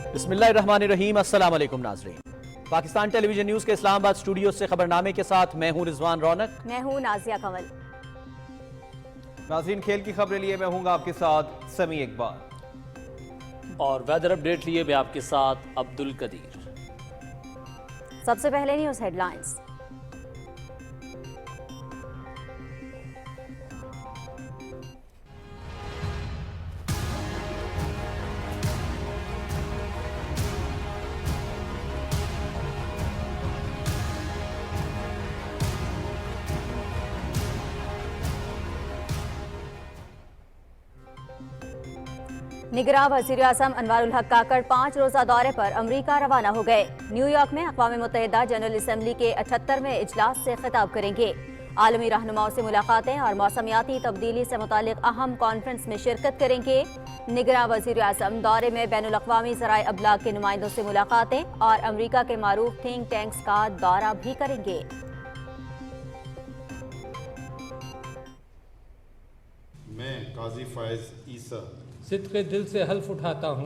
बिस्मिल्लाहिर्रहमानिर्रहीम। अस्सलाम वालेकुम नाज़रीन, पाकिस्तान टेलीविजन न्यूज़ के इस्लामाबाद स्टूडियो से खबरनामे के साथ मैं हूं रिजवान रौनक। मैं हूं नाजिया कंवल। नाज़रीन, खेल की खबरें लिए मैं हूं आपके साथ समी इकबाल और वेदर अपडेट लिए मैं आपके साथ अब्दुल कदीर। सबसे पहले न्यूज़ हेडलाइंस। निगरां वज़ीर आज़म अनवारुल हक काकड़ 5 रोज़ा दौरे पर अमरीका रवाना हो गए। न्यूयॉर्क में अक़वाम मुत्तहिदा जनरल असम्बली के 78वें इजलास से खिताब करेंगे। आलमी रहनुमाओं से मुलाकातें और मौसमियाती तब्दीली से मुतालिक अहम कॉन्फ्रेंस में शिरकत करेंगे। निगरां वज़ीर आज़म दौरे में बैनुल-अक़वामी ज़राए अबलाग के नुमाइंदों से मुलाकातें और अमरीका के मारूफ थिंक टैंक्स का दौरा भी करेंगे। मैं काजी फायज ईसा सिद्क़े दिल से हल्फ उठाता हूँ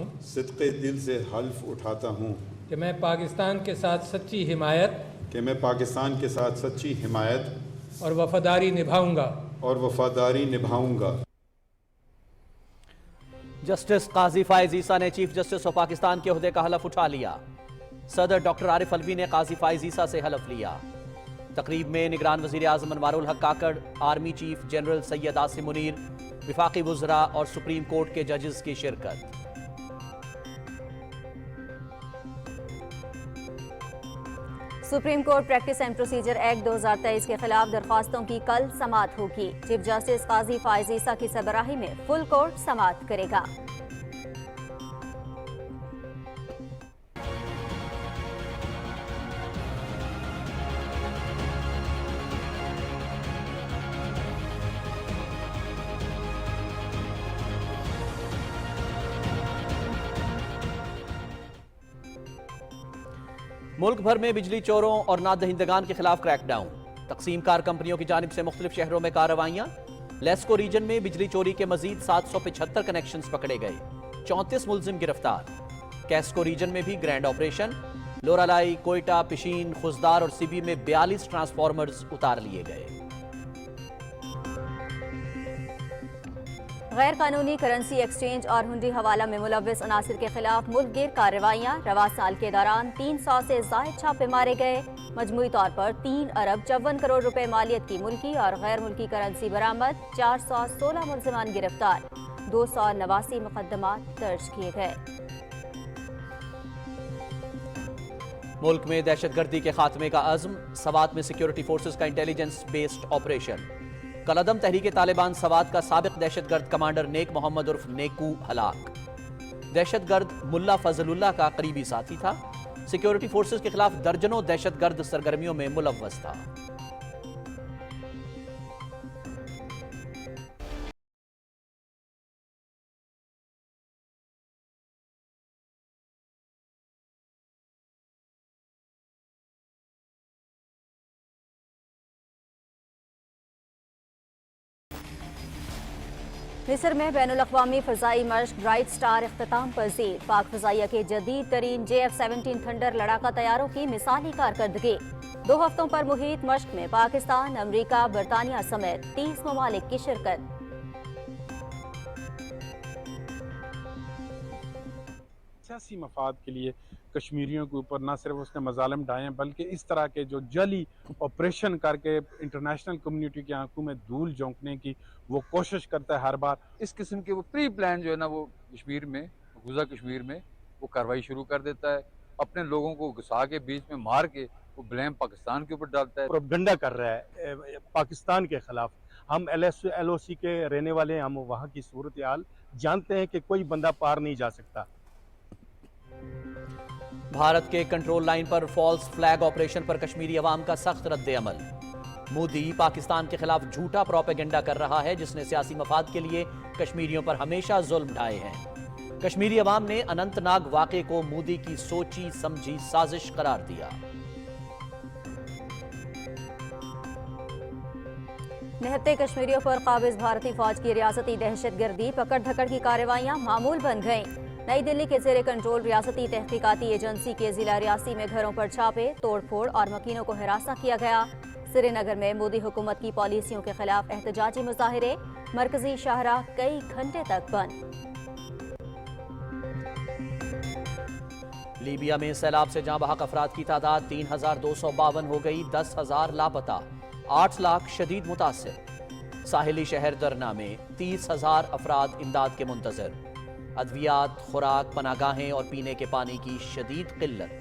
कि मैं पाकिस्तान के साथ सच्ची हिमायत और वफादारी निभाऊंगा। जस्टिस काजी फायज ईसा ने चीफ जस्टिस ऑफ पाकिस्तान के ओहदे का हलफ उठा लिया। सदर डॉक्टर आरिफ अलवी ने काजी फायज ईसा से हलफ लिया। तकरीब में निगरान वज़ीर आज़म Anwaarul Haq Kakar, army chief general Syed Asim Munir, विफाकी वुज़रा और सुप्रीम कोर्ट के जजेस की शिरकत। Supreme court practice and procedure act 2023 के खिलाफ दरख्वास्तों की कल समाअत होगी। चीफ जस्टिस काजी फायज ईसा की सरबराही में फुल कोर्ट समाअत करेगा। मुल्क भर में बिजली चोरों और नादहिंदगान के खिलाफ क्रैकडाउन। तकसीम कार कंपनियों की जानिब से मुख्तलिफ शहरों में कार्रवाइयां। लेस्को रीजन में बिजली चोरी के मजीद 775 कनेक्शंस पकड़े गए। 34 मुलजिम गिरफ्तार। कैस्को रीजन में भी ग्रैंड ऑपरेशन। लोरालाई, कोयटा, पिशीन, खुजदार और सिबी में 42 ट्रांसफार्मर्स उतार लिए गए। गैर कानूनी करेंसी एक्सचेंज और हुंडी हवाला में मुलव्विस अनासिर के खिलाफ मुल्क गिर कार्रवाइयां। रवा साल के दौरान 300 से ज़ायद छापे मारे गए। मजमूई तौर पर 3 अरब 54 करोड़ रुपए मालियत की मुल्की और गैर मुल्की करेंसी बरामद। 416 मुल्जिमान गिरफ्तार। 289 मुकदमात दर्ज किए गए। मुल्क में दहशतगर्दी के खात्मे का अज़्म। सवात में सिक्योरिटी फोर्सेस का इंटेलिजेंस बेस्ड ऑपरेशन। कलअदम तहरीक तालिबान सवात का साबिक दहशतगर्द कमांडर नेक मोहम्मद उर्फ नेकू हलाक। दहशतगर्द मुल्ला फजलुल्लाह का करीबी साथी था। सिक्योरिटी फोर्सेस के खिलाफ दर्जनों दहशतगर्द सरगर्मियों में मुलव्वस था। मिस्र में बैनुल-अक़वामी फ़ज़ाई मश्क ब्राइट स्टार इख्तिताम पज़ीर। पाक फ़ज़ाइया के जदीद तरीन JF-17 थंडर लड़ाका तैयारों की मिसाली कारकर्दगी। 2 हफ्तों पर मुहित मश्क में पाकिस्तान, अमरीका, बरतानिया समेत 30 ममालिक की शिरकत। सियासी मफाद के लिए कश्मीरियों के ऊपर न सिर्फ उसने मजालिम ढाए हैं, बल्कि इस तरह के जो जली ऑपरेशन करके इंटरनेशनल कम्युनिटी की आंखों में धूल झोंकने की वो कोशिश करता है हर बार। इस किस्म के वो प्री प्लान जो है ना, वो कश्मीर में, मकबूजा कश्मीर में वो कार्रवाई शुरू कर देता है। अपने लोगों को घुसा के बीच में मार के वो ब्लेम पाकिस्तान के ऊपर डालता है। प्रोपगंडा कर रहा है पाकिस्तान के खिलाफ। हम LOC के रहने वाले हैं, हम वहाँ की सूरत हाल जानते हैं कि कोई बंदा पार नहीं जा सकता। भारत के कंट्रोल लाइन पर फॉल्स फ्लैग ऑपरेशन पर कश्मीरी अवाम का सख्त रद्द अमल। मोदी पाकिस्तान के खिलाफ झूठा प्रोपेगेंडा कर रहा है, जिसने सियासी मफाद के लिए कश्मीरियों पर हमेशा जुल्म ढाए हैं। कश्मीरी अवाम ने अनंतनाग वाक़े को मोदी की सोची समझी साजिश करार दिया। निहत्ते कश्मीरियों पर काबिज भारतीय फौज की रियासती दहशतगर्दी, पकड़ धकड़ की कार्रवाइयां मामूल बन गईं। नई दिल्ली के जेर कंट्रोल रियासती तहकीकाती एजेंसी के जिला रियासी में घरों पर छापे, तोड़फोड़ और मकीनों को हिरासा किया गया। श्रीनगर में मोदी हुकूमत की पॉलिसियों के खिलाफ एहतजाजी मुजाहिरे, मरकजी शाहराह कई घंटे तक बंद। लीबिया में सैलाब से जाँ बहक अफराद की तादाद 3,252 हो गई, 10,000 लापता, 8 लाख शदीद मुतासिर। साहिली शहर दरना में 30,000 अफराद इमदाद के मुंतजर। अद्वियात, खुराक, पनागाहें और पीने के पानी की शदीद किल्लत।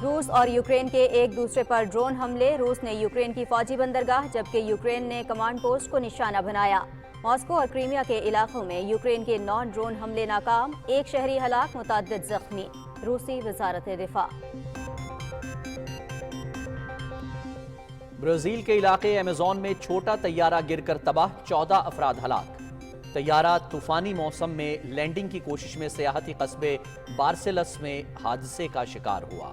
रूस और यूक्रेन के एक दूसरे पर ड्रोन हमले, रूस ने यूक्रेन की फौजी बंदरगाह जबकि यूक्रेन ने कमांड पोस्ट को निशाना बनाया। मॉस्को और क्रीमिया के इलाकों में यूक्रेन के 9 ड्रोन हमले नाकाम, एक शहरी हलाक, मुतअद्दिद जख्मी। रूसी वजारत दिफा। ब्राजील के इलाके अमेज़न में छोटा तैयारा गिरकर तबाह, 14 अफराद हलाक। तैयारा तूफानी मौसम में लैंडिंग की कोशिश में सियाहती कस्बे बार्सिलस में हादसे का शिकार हुआ।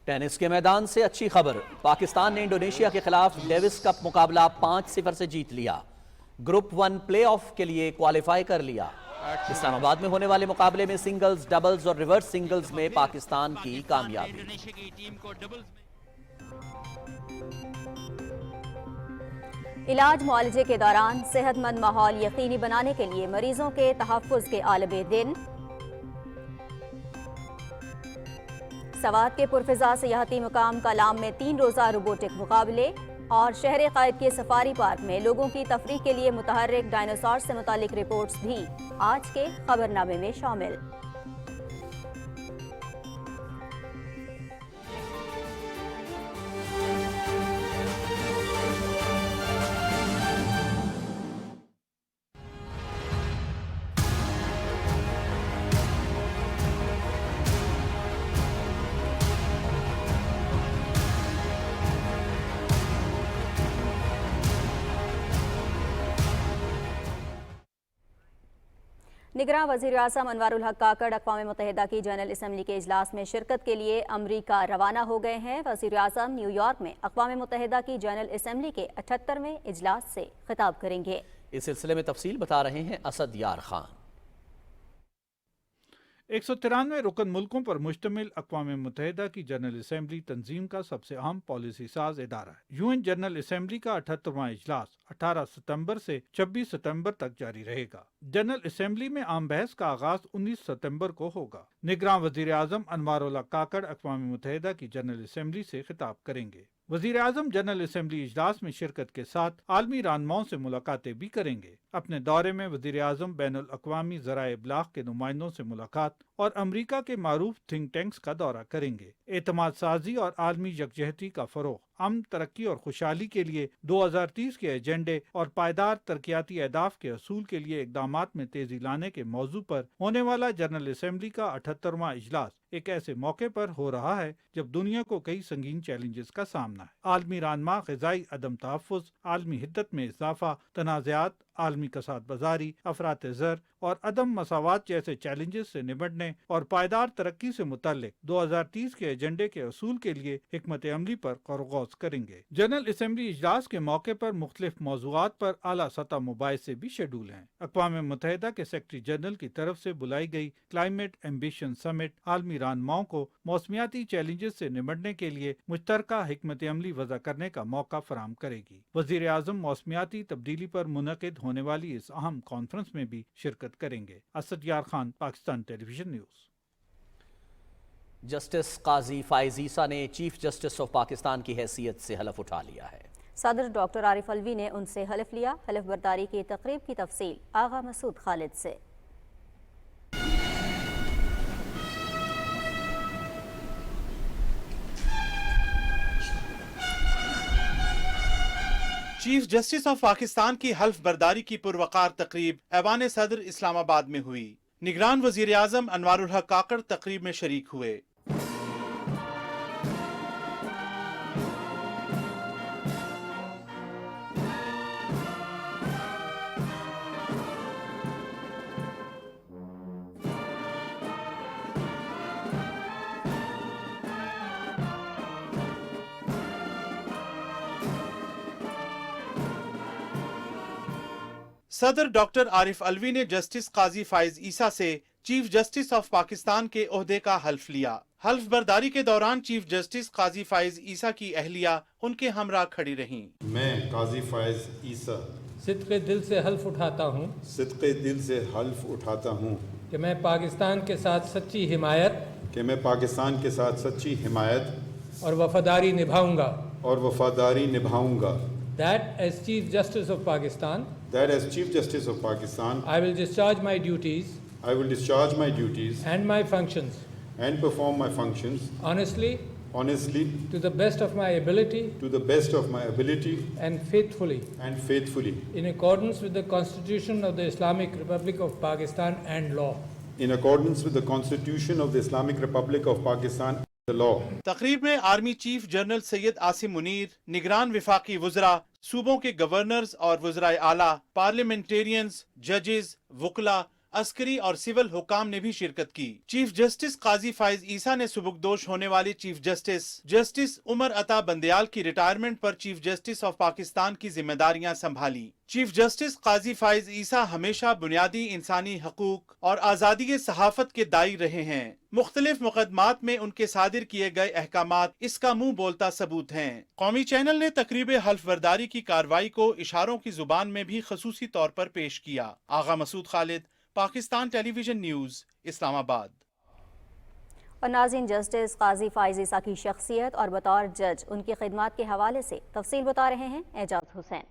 टेनिस के मैदान से अच्छी खबर, पाकिस्तान ने इंडोनेशिया के खिलाफ डेविस कप मुकाबला 5-0 से जीत लिया। ग्रुप 1 प्लेऑफ के लिए क्वालिफाई कर लिया। इस्लामाबाद में होने वाले मुकाबले में सिंगल्स, डबल्स और रिवर्स सिंगल्स में पाकिस्तान की कामयाबी। इलाज मुआलजे के दौरान सेहतमंद माहौल यकीनी बनाने के लिए मरीजों के तहफ़्फ़ुज़ के आलमे दिन। सवात के पुरफिजा सियाहती मुकाम कलाम में 3 रोज़ा रोबोटिक मुकाबले और शहर क़ायद के सफारी पार्क में लोगों की तफरीह के लिए मुतहर्रिक डायनासोर से मुतालिक रिपोर्ट्स भी आज के खबरनामे में शामिल। निगरान वज़ीर आज़म अनवारुल हक काकड़ अक़वाम मुत्तहिदा की जनरल असम्बली के इजलास में शिरकत के लिए अमरीका रवाना हो गए हैं। वज़ीर आज़म न्यूयॉर्क में अक़वाम मुत्तहिदा की जनरल असम्बली के 78वें इजलास से खिताब करेंगे। इस सिलसिले में तफसील बता रहे हैं असद यार खान। 193 रुकन मुल्कों पर मुश्तमिल अक़वाम मुत्तहिदा की जनरल असम्बली तंजीम का सबसे अहम पॉलिसी साज इदारा है। यूएन जनरल असम्बली का 78वां इजलास 18 सितंबर से 26 सितंबर तक जारी रहेगा। जनरल असम्बली में आम बहस का आगाज 19 सितंबर को होगा। निगरान वज़ीर आज़म अनवारुल हक काकड़ अक़वाम मुत्तहिदा की जनरल असम्बली से खिताब करेंगे। वज़ीर आज़म जनरल असम्बली इजलास में शिरकत के साथ आलमी रहनुमाओं से मुलाकातें भी करेंगे। अपने दौरे में वज़ीर आज़म बैनुल अक़वामी ज़राए इब्लाग़ के नुमाइंदों से मुलाकात और अमरीका के मारूफ थिंक टैंक्स का दौरा करेंगे। एतमाद साजी और आलमी यकजहती का फ़रोग़, अमन, तरक्की और खुशहाली के लिए 2030 के एजेंडे और पायदार तरक्याती अहदाफ के असूल के लिए इक़दामात में तेज़ी लाने के मौजू पर होने वाला जनरल असम्बली का 78वां इजलास एक ऐसे मौके पर हो रहा है जब दुनिया को कई संगीन चैलेंजेस का सामना है। आलमी रहनुमा ग़िज़ाई अदम तहफ़्फ़ुज़, आलमी हिद्दत में इज़ाफ़ा, तनाज़ात, आलमी कसाद बाज़ारी, अफ़रात ज़र और अदम मसावात जैसे चैलेंजेस से निपटने और पायदार तरक्की से मुतल्लिक़ 2030 के एजेंडे के असूल के लिए हिकमत अमली पर गौर करेंगे। जनरल असम्बली इजलास के मौके पर मुख्तलिफ मौज़ूआत पर आला सतह मुबाहिसे भी शेड्यूल हैं। अक़वाम मुत्तहिदा के सेक्रेटरी जनरल की तरफ से बुलाई गई क्लाइमेट एम्बिशन समिट आलमी रहनुमाओं को मौसमियाती चैलेंजेस से निपटने के लिए मुश्तरका हिकमत अमली वज़ा करने का मौका फराहम करेगी। वज़ीर आज़म मौसमियाती तब्दीली पर मुनक़िद होने वाली इस अहम कॉन्फ्रेंस में भी शिरकत करेंगे। Asad Yar Khan, Pakistan television news. Justice Qazi Faez Isa ने चीफ जस्टिस ऑफ पाकिस्तान की हैसियत से हलफ उठा लिया है। सदर डॉक्टर आरिफ अलवी ने उनसे हलफ लिया। हलफ बर्दारी की तकरीब की तफसील आगा मसूद खालिद से। चीफ जस्टिस ऑफ पाकिस्तान की हल्फ बर्दारी की पुरवकार तकरीब ऐवान सदर इस्लामाबाद में हुई। निगरान वजीर आज़म अनवारुल हक काकड़ तकरीब में शरीक हुए। सदर डॉक्टर आरिफ अलवी ने जस्टिस काजी फाइज ईसा से चीफ जस्टिस ऑफ पाकिस्तान के ओहदे का हल्फ लिया। हल्फ बर्दारी के दौरान चीफ जस्टिस काजी फाइज ईसा की अहलिया उनके हमरा खड़ी रहीं। मैं काजी फाइज ईसा सिद्क़े दिल से हल्फ उठाता हूँ सिद्क़े दिल से हल्फ उठाता हूँ कि मैं पाकिस्तान के साथ सच्ची हिमायत कि मैं पाकिस्तान के साथ सच्ची हिमायत और वफादारी निभाऊंगा। और वफादारी निभाऊंगा। That as Chief Justice of Pakistan, That as Chief Justice of Pakistan, I will discharge my duties I will discharge my duties and my functions and perform my functions honestly, honestly, to the best of my ability to the best of my ability and faithfully, and faithfully, in accordance with the Constitution of the Islamic Republic of Pakistan and law. in accordance with the Constitution of the Islamic Republic of Pakistan and the law. तकरीब में army chief general Syed Asim Munir, निगरान विफाकी वुज़रा, सूबों के governors और वुज़राए आला, parliamentarians, जजेस, वुकला, अस्करी और civil हुकाम ने भी शिरकत की। चीफ जस्टिस काजी फाइज ईसा ने सुबुकदोश होने वाले चीफ जस्टिस उमर अता बंदयाल की रिटायरमेंट पर चीफ जस्टिस ऑफ पाकिस्तान की जिम्मेदारियां संभाली। चीफ जस्टिस काजी फाइज ईसा हमेशा बुनियादी इंसानी हकूक और आज़ादी सहाफत के दाई रहे हैं। मुख्तलिफ मुकदमात में उनके सादिर किए गए अहकामात इसका मुंह बोलता सबूत हैं। कौमी चैनल ने तकरीब हल्फ बर्दारी की कार्रवाई को इशारों की जुबान में भी खसूसी तौर पर पेश किया। आगा मसूद खालिद, पाकिस्तान टेलीविजन न्यूज़, इस्लामाबाद। और नाज़रीन, जस्टिस काजी फाइज ईसा की शख्सियत और बतौर जज उनकी खिदमात के हवाले से तफसील बता रहे हैं एजाज हुसैन।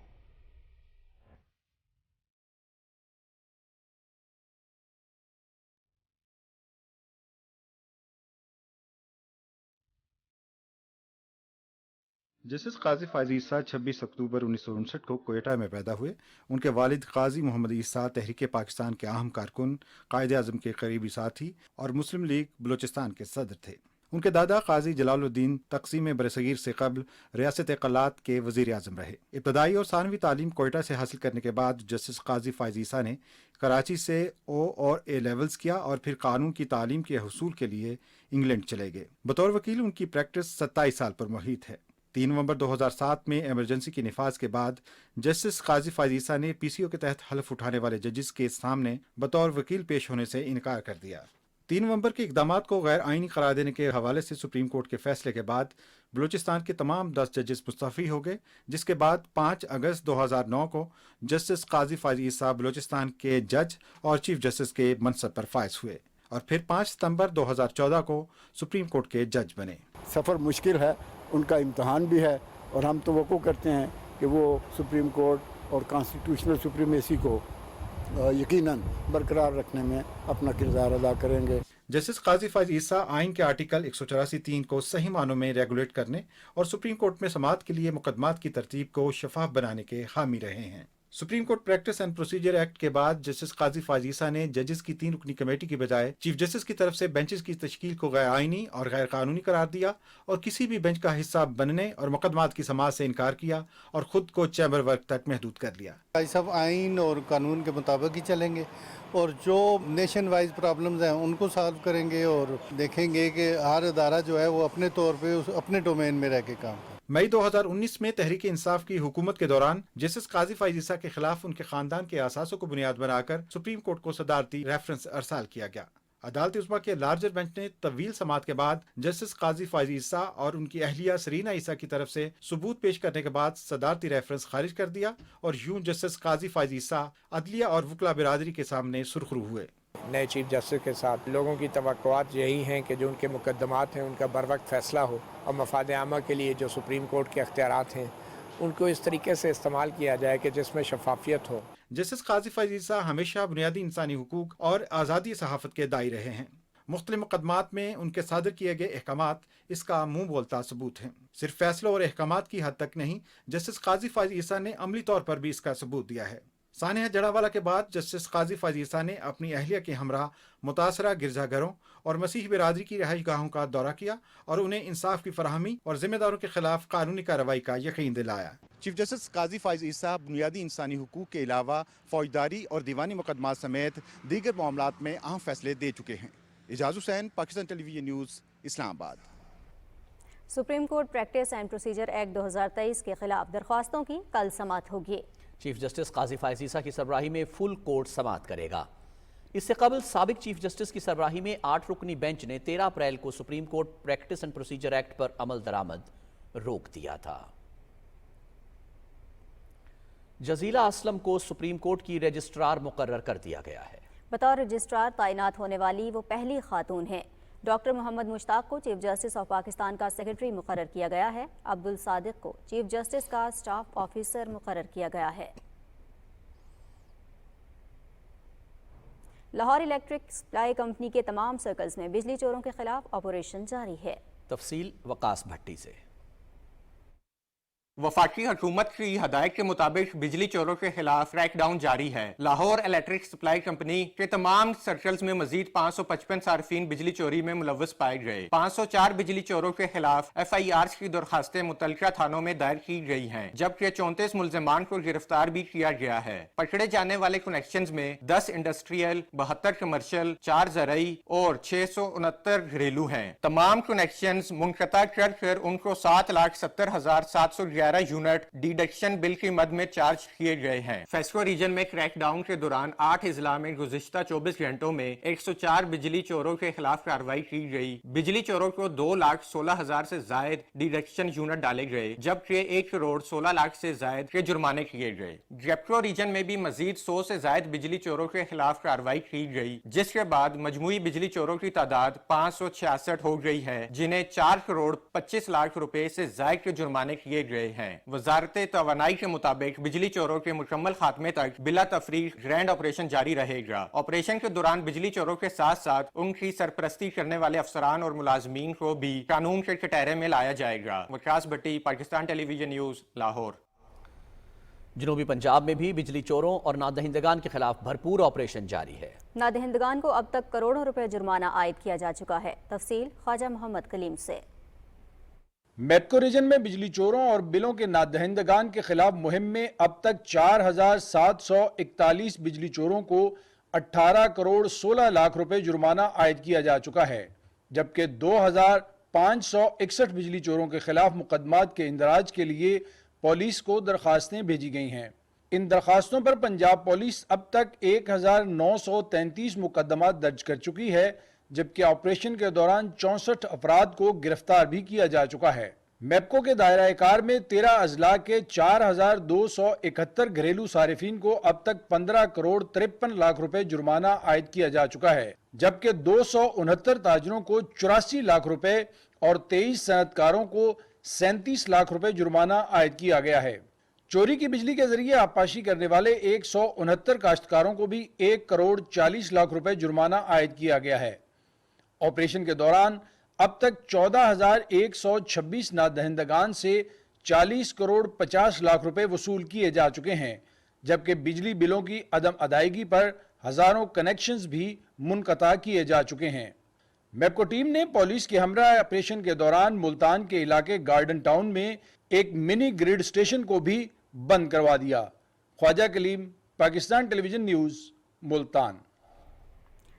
जस्टिस काजी फाइज ईसा 26 अक्टूबर 1959 को कोयटा में पैदा हुए। उनके वालिद काजी मोहम्मद ईसा तहरीक पाकिस्तान के अहम कारकुन, कायदे आज़म के करीबी साथी और मुस्लिम लीग बलूचिस्तान के सदर थे। उनके दादा काजी जलालुद्दीन तकसीम बरसगीर से कबल रियासत कलात के वज़ीर आज़म रहे। इब्तदाई और सानवी तालीम कोयटा से हासिल करने के बाद जस्टिस काजी फाइज ईसा ने कराची से ओ और ए लेवल्स किया और फिर कानून की तालीम के हसूल के लिए इंग्लैंड चले गए। बतौर वकील उनकी प्रैक्टिस 27 साल पर मुहित है। 3 नवंबर 2007 में इमरजेंसी की निफाज के बाद जस्टिस काजी फाइज ईसा ने पीसीओ के तहत हल्फ उठाने वाले जजेस के सामने बतौर वकील पेश होने से इनकार कर दिया। 3 नवंबर के इकदामात को गैर आइनी करार देने के हवाले से सुप्रीम कोर्ट के फैसले के बाद बलूचिस्तान के तमाम 10 जजेस मुस्तफ़ी हो गए, जिसके बाद 5 अगस्त 2009 को जस्टिस काजी फाइज ईसा बलूचिस्तान के जज और चीफ जस्टिस के मनसब पर फाइज हुए और फिर 5 सितंबर 2014 को सुप्रीम कोर्ट के जज बने। सफ़र मुश्किल है, उनका इम्तहान भी है और हम तवक्को करते हैं कि वो सुप्रीम कोर्ट और कॉन्स्टिट्यूशनल सुप्रीमेसी को यकीनन बरकरार रखने में अपना किरदार अदा करेंगे। जस्टिस काजी फाइज ईसा आइन के आर्टिकल 184(3) को सही मानों में रेगुलेट करने और सुप्रीम कोर्ट में समाअत के लिए मुकदमात की तरतीब को शफाफ बनाने के हामी रहे हैं। Supreme court practice and procedure act के बाद जस्टिस काजी फाइज ईसा ने जजेस की 3 रुकनी कमेटी की बजाय चीफ जस्टिस की तरफ से बेंचेस की तश्कील को गैर आइनी और गैर कानूनी करार दिया और किसी भी बेंच का हिस्सा बनने और मुकदमात की समाअत से इनकार किया और खुद को चैम्बर वर्क तक महदूद कर लिया। सब आइन और कानून के मुताबिक ही चलेंगे और जो नेशन वाइज प्रॉब्लम्स हैं उनको सॉल्व करेंगे और देखेंगे कि हर अदारा जो है वो अपने तौर पे अपने डोमेन में रह के काम करे। मई 2019 में तहरीक इंसाफ की हुकूमत के दौरान जस्टिस काजी फाइज ईसा के खिलाफ उनके खानदान के असासों को बुनियाद बनाकर सुप्रीम कोर्ट को सदारती रेफरेंस अरसाल किया गया। अदालत उस्मा के लार्जर बेंच ने तवील समाअत के बाद जस्टिस काजी फाइज ईसा और उनकी अहलिया सरीना ईसा की तरफ से सबूत पेश करने के बाद सदारती रेफरेंस खारिज कर दिया और यूं जस्टिस काजी फाइज ईसा अदलिया और वकला बिरादरी के सामने सुरखरू हुए। नए चीफ जस्टिस के साथ लोगों की तवक्कुआत यही हैं कि जो उनके मुकदमात हैं उनका बर वक्त फैसला हो और मफाद आमा के लिए जो सुप्रीम कोर्ट के अख्तियारात हैं उनको इस तरीके से इस्तेमाल किया जाए कि जिसमें शफाफियत हो। जस्टिस काजी फाइज ईसा हमेशा बुनियादी इंसानी हुकूक और आज़ादी सहाफ़त के दाई रहे हैं। मुख्तलिफ मुकदमात में उनके सादर किए गए अहकामात इसका मुंह बोलता सबूत हैं। सिर्फ फैसलों और अहकामात की हद तक नहीं, जस्टिस काजी फाइज ईसा ने अमली तौर पर भी इसका सबूत दिया है। सानिया जड़ावाला के बाद जस्टिस काजी फाइज ईसा ने अपनी अहलिया के हमरा मुतासरा गिरजाघरों और मसीह बिरादरी की रहाइश गाहों का दौरा किया और उन्हें इंसाफ की फराहमी और जिम्मेदारों के खिलाफ कानूनी कार्रवाई का यकीन दिलाया। चीफ जस्टिस काजी फाइज ईसा बुनियादी इंसानी हुकूक के अलावा फौजदारी और दीवानी मुकदमात समेत दीगर मामलात में अहम फैसले दे चुके हैं। Ejaz Hussain, Pakistan television news, Islamabad. Supreme court practice and procedure act 2023 के खिलाफ दरख्वास्तों की कल समाअत होगी। چیف جسٹس قاضی فائز عیسیٰ کی سربراہی میں فل کورٹ سماعت کرے گا۔ اس سے قبل سابق چیف جسٹس کی سربراہی میں 8 رکنی بینچ نے 13 اپریل کو supreme court practice and procedure act پر عمل درآمد روک دیا تھا۔ جزیلہ اسلم کو سپریم کورٹ کی رجسٹرار مقرر کر دیا گیا ہے۔ بطور رجسٹرار تعینات ہونے والی وہ پہلی خاتون ہیں۔ ڈاکٹر محمد مشتاق کو چیف جسٹس آف پاکستان کا سیکرٹری مقرر کیا گیا ہے۔ عبدالصادق کو چیف جسٹس کا سٹاف آفیسر مقرر کیا گیا ہے۔ لاہور الیکٹرک سپلائی کمپنی کے تمام سرکلز میں بجلی چوروں کے خلاف آپریشن جاری ہے۔ تفصیل وقاص بھٹی سے۔ وفاقی حکومت کی ہدایت کے مطابق بجلی چوروں کے خلاف کریک ڈاؤن جاری ہے۔ لاہور الیکٹرک سپلائی کمپنی کے تمام سرکلز میں مزید 555 صارفین بجلی چوری میں ملوث پائے گئے۔ 504 بجلی چوروں کے خلاف FIRs کی درخواستیں متعلقہ تھانوں میں دائر کی گئی ہیں، جبکہ 34 ملزمان کو گرفتار بھی کیا گیا ہے۔ پکڑے جانے والے کنیکشنز میں 10 انڈسٹریل، 72 کمرشل، 4 زرعی اور 669 گھریلو ہیں۔ تمام کنیکشنز منقطع کر ان کو 7,70,711 یونٹ ڈیڈکشن بل کی مد میں چارج کیے گئے ہیں۔ فیسکو ریجن میں کریک ڈاؤن کے دوران 8 اضلاع میں گزشتہ 24 گھنٹوں میں 104 بجلی چوروں کے خلاف کارروائی کی گئی۔ بجلی چوروں کو 2,16,000 سے زائد ڈیڈکشن یونٹ ڈالے گئے، جبکہ 1,16,00,000 سے زائد کے جرمانے کیے گئے۔ جیپٹو ریجن میں بھی مزید 100 سے زائد بجلی چوروں کے خلاف کارروائی کی گئی، جس کے بعد مجموعی بجلی چوروں کی تعداد 566 ہو گئی ہے، جنہیں 4,25,00,000 روپے سے زائد کے جرمانے کیے گئے ہیں۔ وزارت توانائی کے مطابق بجلی چوروں کے مکمل خاتمے تک بلا تفریق گرینڈ آپریشن جاری رہے گا۔ آپریشن کے دوران بجلی چوروں کے ساتھ ساتھ ان کی سرپرستی کرنے والے افسران اور ملازمین کو بھی قانون کے کٹہرے میں لایا جائے گا۔ وقاص بھٹی، پاکستان ٹیلی ویژن نیوز، لاہور۔ جنوبی پنجاب میں بھی بجلی چوروں اور نادہندگان کے خلاف بھرپور آپریشن جاری ہے۔ نادہندگان کو اب تک کروڑوں روپے جرمانہ عائد کیا جا چکا ہے۔ تفصیل خواجہ محمد کلیم سے۔ میٹکو ریجن میں بجلی چوروں اور بلوں کے نادہندگان کے خلاف مہم میں اب تک 4,741 بجلی چوروں کو 18 کروڑ 16 لاکھ روپے جرمانہ عائد کیا جا چکا ہے، جبکہ 2,561 بجلی چوروں کے خلاف مقدمات کے اندراج کے لیے پولیس کو درخواستیں بھیجی گئی ہیں۔ ان درخواستوں پر پنجاب پولیس اب تک 1,933 مقدمات درج کر چکی ہے، جبکہ آپریشن کے دوران 64 افراد کو گرفتار بھی کیا جا چکا ہے۔ میپکو کے دائرہ کار میں 13 اضلاع کے 4,271 گھریلو صارفین کو اب تک 15 کروڑ 53 لاکھ روپے جرمانہ عائد کیا جا چکا ہے، جبکہ 269 تاجروں کو 84 لاکھ روپے اور 23 صنعت کاروں کو 37 لاکھ روپے جرمانہ عائد کیا گیا ہے۔ چوری کی بجلی کے ذریعے آبپاشی کرنے والے 169 کاشتکاروں کو بھی 1 کروڑ 40 لاکھ روپے جرمانہ عائد کیا گیا ہے۔ آپریشن کے دوران اب تک 14,126 نادہندگان سے 40 کروڑ 50 لاکھ روپے وصول کیے جا چکے ہیں، جبکہ بجلی بلوں کی عدم ادائیگی پر ہزاروں کنیکشنز بھی منقطع کیے جا چکے ہیں۔ میپکو ٹیم نے پولیس کے ہمراہ آپریشن کے دوران ملتان کے علاقے گارڈن ٹاؤن میں ایک منی گریڈ اسٹیشن کو بھی بند کروا دیا۔ خواجہ کلیم، پاکستان ٹیلی ویژن نیوز، ملتان۔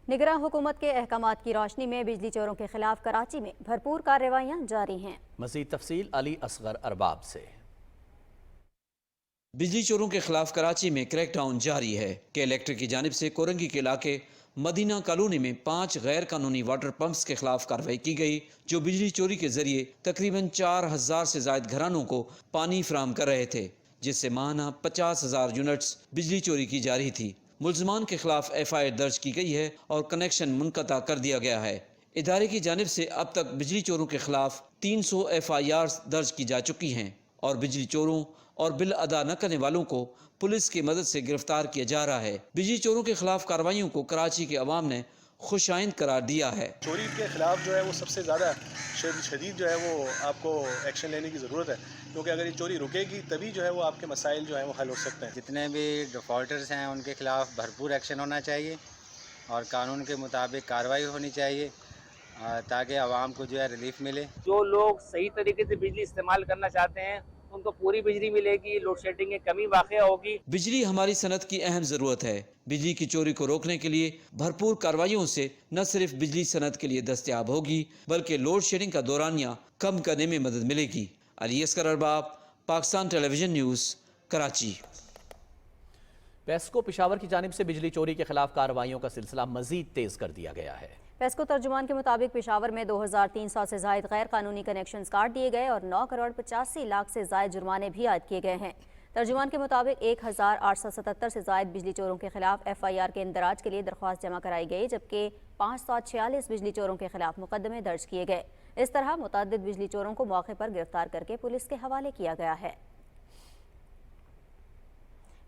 نگراں حکومت کے احکامات کی روشنی میں بجلی چوروں کے خلاف کراچی میں بھرپور کارروائیاں جاری ہیں۔ مزید تفصیل علی اصغر ارباب سے۔ بجلی چوروں کے خلاف کراچی میں کریک ڈاؤن جاری ہے کہ الیکٹرک کی جانب سے کورنگی کے علاقے مدینہ کالونی میں 5 غیر قانونی واٹر پمپس کے خلاف کارروائی کی گئی، جو بجلی چوری کے ذریعے تقریباً 4,000 سے زائد گھرانوں کو پانی فراہم کر رہے تھے، جس سے ماہانہ 50,000 یونٹس بجلی چوری کی جا رہی تھی۔ ملزمان کے خلاف FIR درج کی گئی ہے اور کنیکشن منقطع کر دیا گیا ہے۔ ادارے کی جانب سے اب تک بجلی چوروں کے خلاف 300 FIRs درج کی جا چکی ہیں اور بجلی چوروں اور بل ادا نہ کرنے والوں کو پولیس کی مدد سے گرفتار کیا جا رہا ہے۔ بجلی چوروں کے خلاف کارروائیوں کو کراچی کے عوام نے خوش آئند قرار دیا ہے۔ چوری کے خلاف جو ہے وہ سب سے زیادہ شدید جو ہے وہ آپ کو ایکشن لینے کی ضرورت ہے، کیونکہ اگر یہ چوری رکے گی تبھی جو ہے وہ آپ کے مسائل جو ہیں وہ حل ہو سکتے ہیں۔ جتنے بھی ڈیفالٹرز ہیں ان کے خلاف بھرپور ایکشن ہونا چاہیے اور قانون کے مطابق کارروائی ہونی چاہیے تاکہ عوام کو جو ہے ریلیف ملے۔ جو لوگ صحیح طریقے سے بجلی استعمال کرنا چاہتے ہیں ان کو پوری بجلی ملے گی، لوڈ شیڈنگ کی کمی واقع ہوگی۔ بجلی ہماری صنعت کی اہم ضرورت ہے۔ بجلی کی چوری کو روکنے کے لیے بھرپور کارروائیوں سے نہ صرف بجلی صنعت کے لیے دستیاب ہوگی بلکہ لوڈ شیڈنگ کا دورانیہ کم کرنے میں مدد ملے گی۔ علی اصغر ارباب، پاکستان ٹیلی ویژن نیوز، کراچی۔ पेस्को पिशावर की जानिब से बिजली चोरी के खिलाफ कार्रवाइयों का सिलसिला मजीद तेज कर दिया गया है। पेस्को तर्जुमान के मुताबिक पिशावर में 2300 से जायद गैर कानूनी कनेक्शंस काट दिए गए और 9 करोड़ 85 लाख से जायद जुर्माने भी आयद किए गए हैं। तर्जुमान के मुताबिक 1877 से जायद बिजली चोरों के खिलाफ FIR के इंदराज के लिए दरख्वास्त जमा कराई गई, जबकि 546 बिजली चोरों के खिलाफ मुकदमे दर्ज किए गए। इस तरह मुतअद्दिद बिजली चोरों को मौके पर गिरफ्तार करके पुलिस के हवाले किया गया है।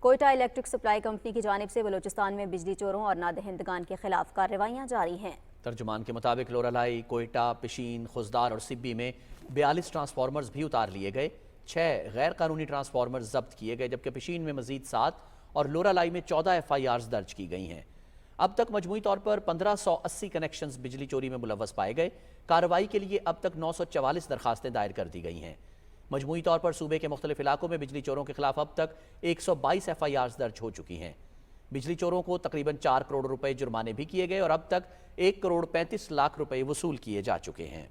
कोयटा इलेक्ट्रिक सप्लाई कंपनी की जानिब से बलूचिस्तान में बिजली चोरों और नादहिंदगान के खिलाफ कार्रवाइयाँ जारी हैं। तर्जुमान के मुताबिक लोरालाई, कोयटा, पिशीन, खुजदार और सिब्बी में 42 ट्रांसफार्मर्स भी उतार लिए गए। 6 गैर कानूनी ट्रांसफार्मर्स जब्त किए गए, जबकि पिशीन में मजीद 7 और लोरालाई में 14 FIRs दर्ज की गई हैं। अब तक मजमूई तौर पर 1580 कनेक्शंस बिजली चोरी में मुलव्वस पाए गए। कार्रवाई के लिए अब तक 944 दरखास्तें दायर कर दी गई हैं। मजमूई तौर पर सूबे के मुख्तलिफ इलाकों में बिजली चोरों के खिलाफ अब तक 122 FIRs दर्ज हो चुकी हैं। बिजली चोरों को तकरीबन 4 करोड़ रुपए जुर्माने भी किए गए और अब तक 1 करोड़ 35 लाख रुपए वसूल किए जा चुके हैं।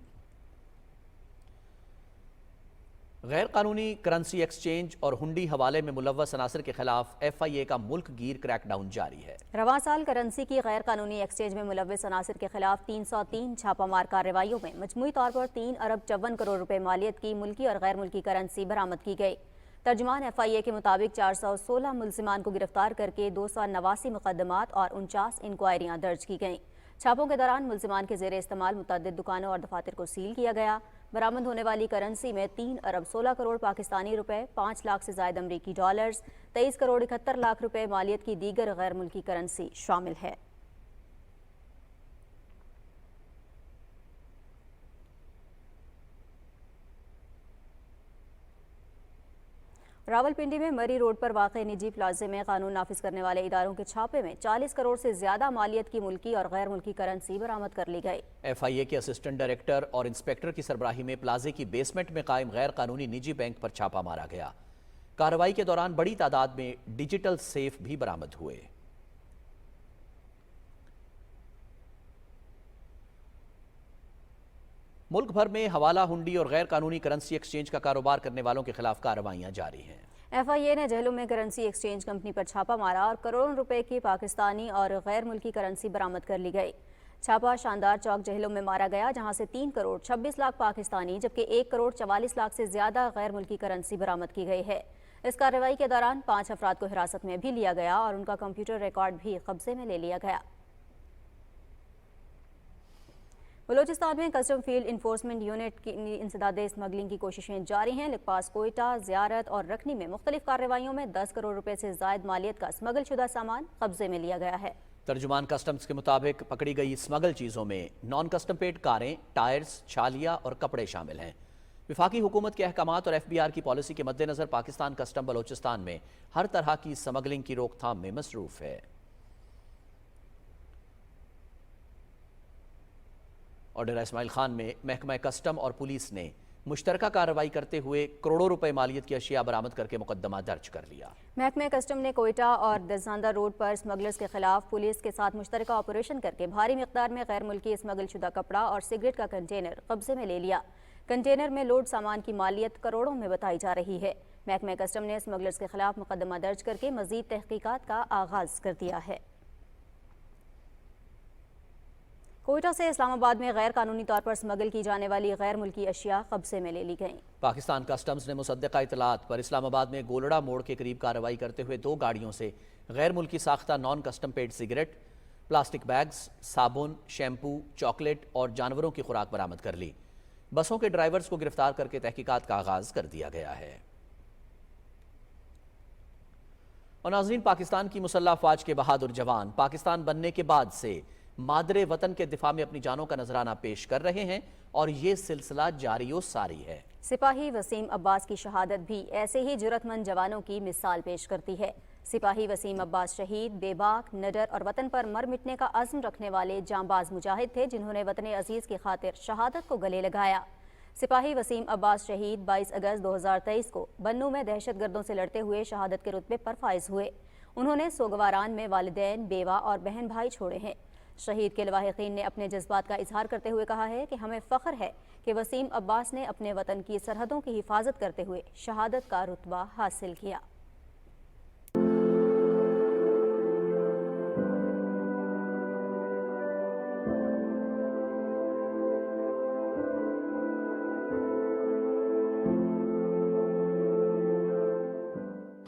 गैर कानूनी करेंसी एक्सचेंज और हुंडी हवाले में मुलव्वस अनासर के खिलाफ FIA का मुल्क गिर क्रैकडाउन जारी है। रवां साल करेंसी की गैर कानूनी एक्सचेंज में मुलव्वस अनासर के खिलाफ 303 छापामार कार्रवाइयों में मजमूई तौर पर 3 अरब 54 करोड़ रुपए मालियत की मुल्की और गैर मुल्की करेंसी बरामद की गई। तर्जुमान FIA के मुताबिक 416 मुलजिमान को गिरफ्तार करके 289 मुकदमात और 49 इंक्वायरियाँ दर्ज की गईं। छापों के दौरान मुलजिमान के जेर इस्तेमाल मुतअद्दिद दुकानों और दफातर को सील किया गया। बरामद होने वाली करेंसी में 3 अरब 16 करोड़ पाकिस्तानी रुपए, 5 लाख से जायद अमरीकी डॉलर्स, 23 करोड़ 71 लाख रुपए मालियत की दीगर गैर मुल्की करेंसी शामिल है। रावलपिंडी में मरी रोड पर वाक़े निजी प्लाजे में कानून नाफिज करने वाले इदारों के छापे में 40 करोड़ से ज्यादा मालियत की मुल्की और गैर मुल्की करेंसी बरामद कर ली गई। FIA के असिस्टेंट डायरेक्टर और इंस्पेक्टर की सरबराही में प्लाजे की बेसमेंट में कायम गैर कानूनी निजी बैंक पर छापा मारा गया। कार्रवाई के दौरान बड़ी तादाद में डिजिटल सेफ भी बरामद हुए। मुल्क भर में हवाला, हुंडी और गैर कानूनी करेंसी एक्सचेंज का कारोबार करने वालों के खिलाफ कार्रवाइयां जारी हैं। FIA ने जहलुम में करेंसी एक्सचेंज कंपनी पर छापा मारा और करोड़ों रुपए की पाकिस्तानी और गैर मुल्की करेंसी बरामद कर ली गई। छापा शानदार चौक जहलुम में मारा गया, जहां से 3 करोड़ 26 लाख पाकिस्तानी जबकि 1 करोड़ 44 लाख से ज्यादा गैर मुल्की करेंसी बरामद की गई है। इस कार्रवाई के दौरान 5 अफराद को हिरासत में भी लिया गया और उनका कंप्यूटर रिकॉर्ड भी कब्जे में ले लिया गया। बलूचिस्तान में कस्टम फील्ड इन्फोर्समेंट यूनिट की इंसदादे स्मगलिंग की कोशिशें जारी हैं। लिकपास, कोयटा, ज़ियारत और रखनी में मुख्तलिफ कार्रवाइयों में 10 करोड़ रुपए से जायद मालियत का स्मगल शुदा सामान कब्जे में लिया गया है। तर्जुमान कस्टम्स के मुताबिक पकड़ी गई स्मगल चीज़ों में नॉन कस्टम पेड कारें, टायर्स, छालिया और कपड़े शामिल हैं। विफाकी हुकूमत के अहकामात और FBR की पॉलिसी के मद्देनज़र पाकिस्तान कस्टम बलूचिस्तान में हर तरह की स्मगलिंग की रोकथाम में मसरूफ है। और डेरा इस्माइल खान में महकमा कस्टम और पुलिस ने मुश्तरका कार्रवाई करते हुए करोड़ों रुपए मालियत की अशिया बरामद करके मुकदमा दर्ज कर लिया। महकमा कस्टम ने कोयटा और दसांदा रोड पर स्मगलर्स के खिलाफ पुलिस के साथ मुश्तरका ऑपरेशन करके भारी मिकदार में गैर मुल्की स्मगल शुदा कपड़ा और सिगरेट का कंटेनर कब्जे में ले लिया। कंटेनर में लोड सामान की मालियत करोड़ों में बताई जा रही है। महकमा कस्टम ने स्मगलर्स के खिलाफ मुकदमा दर्ज करके मजीद तहकीकात का आगाज कर दिया है। कोयटा से इस्लामाबाद में गैर कानूनी तौर पर स्मगल की जाने वाली गैर मुल्की अशिया कब्जे में ले ली गईं। पाकिस्तान कस्टम्स ने मुसद्दका इतलात पर इस्लामाबाद में गोलड़ा मोड़ के करीब कार्रवाई करते हुए 2 गाड़ियों से गैर मुल्की साख्ता non custom paid cigarette, plastic bags, साबुन, शैम्पू, चॉकलेट और जानवरों की खुराक बरामद कर ली। बसों के ड्राइवर्स को गिरफ्तार करके तहकीकात का आगाज कर दिया गया है। और नाज़रीन, पाकिस्तान की मुसल्लह अफवाज के बहादुर जवान पाकिस्तान बनने के बाद से मादरे वतन के दिफा में अपनी जानों का नजराना पेश कर रहे हैं और ये सिलसिला जारी व सारी है। सिपाही वसीम अब्बास की शहादत भी ऐसे ही जुरतमंद जवानों की मिसाल पेश करती है। सिपाही वसीम अब्बास शहीद, बेबाक, निडर और वतन पर मर मिटने का अज़्म रखने वाले जांबाज मुजाहिद थे, जिन्होंने वतन अजीज की खातिर शहादत को गले लगाया। सिपाही वसीम अब्बास शहीद 22 अगस्त 2023 को बन्नू में दहशतगर्दों से लड़ते हुए शहादत के रुतबे पर फाइज हुए। उन्होंने सोगवारान में वालिदैन, बेवा और बहन भाई छोड़े हैं। शहीद के लवाहिकीन ने अपने जज्बात का इजहार करते हुए कहा है कि हमें फ़ख्र है कि वसीम अब्बास ने अपने वतन की सरहदों की हिफाजत करते हुए शहादत का रुतबा हासिल किया।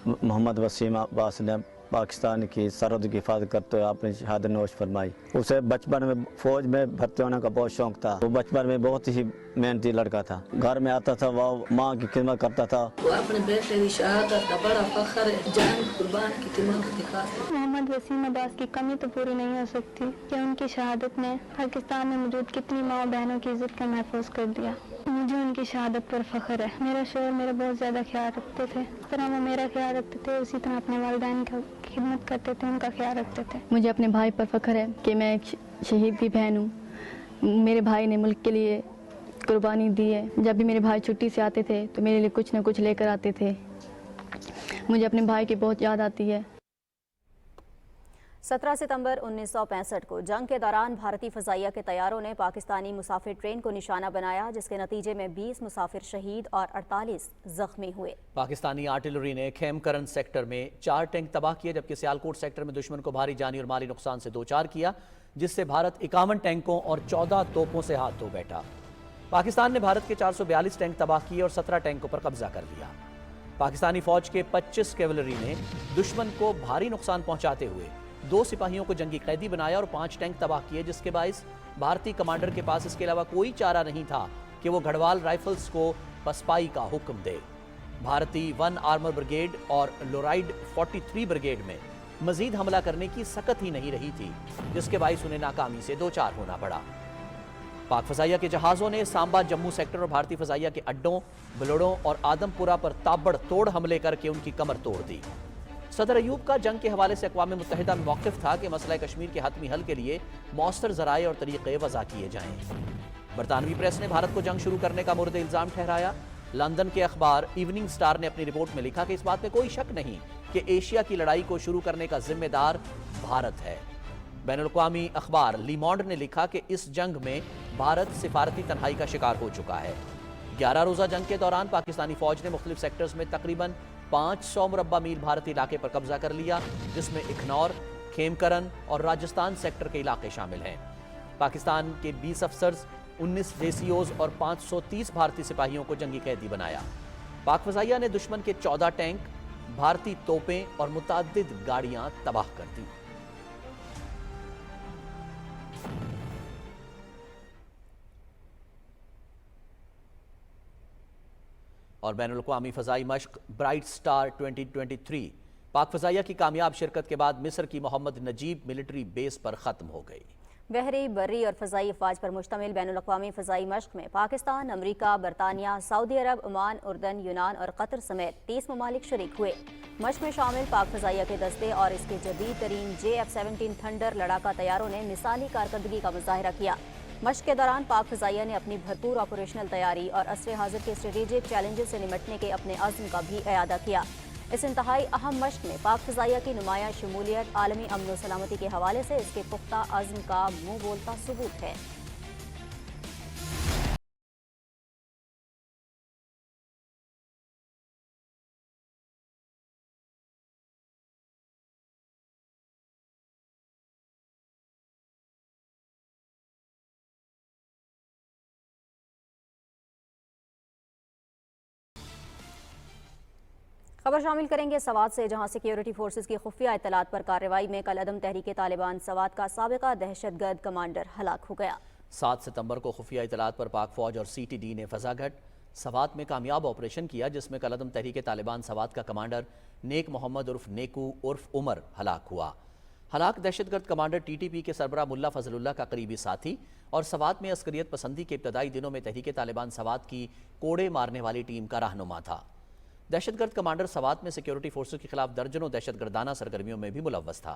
मोहम्मद वसीम अब्बास ने पाकिस्तान की सरहद की हिफाजत करते हुए आपने शहादत नोश फरमाई। उसे बचपन में फौज में भर्ती होने का बहुत शौक था। वो बचपन में बहुत ही मेहनती लड़का था। घर में आता था, वो माँ की खिदमत करता था। वो अपने बेटे की शहादत का बड़ा फख्र है, जान कुर्बान की खिदमत दिखाते। मोहम्मद वसीम अब्बास की कमी तो पूरी नहीं हो सकती कि उनकी शहादत ने पाकिस्तान में मौजूद कितनी माँ बहनों की इज्जत का महफूज कर दिया। मुझे उनकी शहादत पर फख्र है। मेरा शोहर मेरा बहुत ज़्यादा ख्याल रखते थे। जिस तरह वो मेरा ख्याल रखते थे उसी तरह अपने वालिदैन का खिदमत करते थे, उनका ख्याल रखते थे। मुझे अपने भाई पर फख्र है कि मैं एक शहीद की बहन हूँ। मेरे भाई ने मुल्क के लिए कुर्बानी दी है। जब भी मेरे भाई छुट्टी से आते थे तो मेरे लिए कुछ न कुछ लेकर आते थे। मुझे अपने भाई की बहुत याद आती है। 17 सितंबर 1965 को जंग के दौरान भारतीय फ़ज़ाइया के तैयारों ने पाकिस्तानी मुसाफिर ट्रेन को निशाना बनाया, जिसके नतीजे में 20 मुसाफिर शहीद और 48 जख्मी हुए। पाकिस्तानी आर्टिलरी ने खेमकरन सेक्टर में 4 टैंक तबाह किए, जबकि सियालकोट सेक्टर में दुश्मन को भारी जानी और माली नुकसान से 2-4 किया, जिससे भारत 51 टैंकों और 14 तोपों से हाथ धो बैठा। पाकिस्तान ने भारत के 442 टैंक तबाह किए और 17 टैंकों पर कब्जा कर लिया। पाकिस्तानी फौज के 25 कैवलरी ने दुश्मन को भारी नुकसान पहुंचाते हुए 2 सिपाहियों को जंगी कैदी बनाया और 5 टैंक तबाह किए, जिसके बायस भारतीय कमांडर के पास इसके अलावा कोई चारा नहीं था कि वो गढ़वाल राइफल्स को पसपाई का हुक्म दे। भारतीय 1 आर्मर ब्रिगेड और लोराइड 43 ब्रिगेड में मजीद हमला करने की सकत ही नहीं रही थी, जिसके बायस उन्हें नाकामी से 2-4 होना पड़ा। पाक फ़ज़ाइया के जहाज़ों ने सांबा जम्मू सेक्टर और भारतीय फ़ज़ाइया के अड्डों, बलोड़ों और आदमपुरा पर ताबड़तोड़ हमले करके उनकी कमर तोड़ दी। सदर अयूब का जंग के हवाले से अक़वाम मुत्तहिदा में मौक़िफ़ था कि मसला कश्मीर के हतमी हल के लिए मौसर ज़राए और तरीक़े वज़ा किए जाएँ। बरतानवी प्रेस ने भारत को जंग शुरू करने का मुर्द इल्ज़ाम ठहराया। लंदन के अखबार इवनिंग स्टार ने अपनी रिपोर्ट में लिखा कि इस बात में कोई शक नहीं कि एशिया की लड़ाई को शुरू करने का जिम्मेदार भारत है। बैनुल-अक़वामी अखबार लीमॉन्ड ने लिखा कि इस जंग में भारत सिफारती तन्हाई का शिकार हो चुका है। 11 रोज़ा जंग के दौरान पाकिस्तानी फ़ौज ने मुख्तलिफ सेक्टर्स में तकरीबन 500 मुरब्बा मील भारतीय इलाके पर कब्जा कर लिया, जिसमें इखनौर, खेमकरन और राजस्थान सेक्टर के इलाके शामिल हैं। पाकिस्तान के 20 अफसर्स, 19 जेसीओज और 530 भारतीय सिपाहियों को जंगी कैदी बनाया। पाक फ़ज़ाइया ने दुश्मन के 14 टैंक, भारतीय तोपें और मुतअद्दिद गाड़ियां तबाह कर दी। और बैनुल-अक़वामी फ़ज़ाई मश्क ब्राइट स्टार 2023 पाक फ़ज़ाइया की कामयाब शिरकत के बाद मिस्र की मोहम्मद नजीब मिलिट्री बेस पर ख़त्म हो गई। बहरी, बर्री और फ़ज़ाई अफ़वाज पर मुश्तमिल बैनुल-अक़वामी फ़ज़ाई मश्क में पाकिस्तान, अमरीका, बरतानिया, सऊदी अरब, ओमान, उर्दन, यूनान और कतर समेत 30 ममालिक शरीक हुए। मश्क में शामिल पाक फ़ज़ाइया के दस्ते और इसके जदीद तरीन JF-17 थंडर लड़ाका तैयारों ने मिसाली कारकर्दगी का मुज़ाहिरा किया। मश्क के दौरान पाक फ़ज़ाइया ने अपनी भरपूर ऑपरेशनल तैयारी और असरे हाजिर के स्ट्रेटेजिक चैलेंजेस से निपटने के अपने अज़्म का भी इयादा किया। इस इंतहाई अहम मश्क में पाक फ़ज़ाइया की नुमाया शमूलियत आलमी अमन व सलामती के हवाले से इसके पुख्ता अज़्म का मुँह बोलता सबूत है। खबर शामिल करेंगे सवात से, जहां सिक्योरिटी फोर्सेस की खुफिया इत्तलात पर कार्रवाई में कल अदम तहरीक तालिबान सवात का साबिका दहशतगर्द कमांडर हलाक हो गया। 7 सितंबर को खुफिया इत्तलात पर पाक फौज और CTD ने फजागट सवात में कामयाब ऑपरेशन किया, जिसमें कल अदम तहरीक तालिबान सवात का कमांडर नेक मोहम्मद उर्फ नेकू उर्फ उमर हलाक हुआ। हलाक दहशतगर्द कमांडर TTP के सरबराह मुल्ला फजलुल्लाह का करीबी साथी और सवात में अस्करियत पसंदी के इब्तदाई दिनों में तहरीक तालिबान सवात की कोड़े मारने वाली टीम का रहनुमा था। दहशतगर्द कमांडर सवात में सिक्योरिटी फोर्सेस के खिलाफ दर्जनों दहशतगर्दाना सरगर्मियों में भी मुलव्वस था।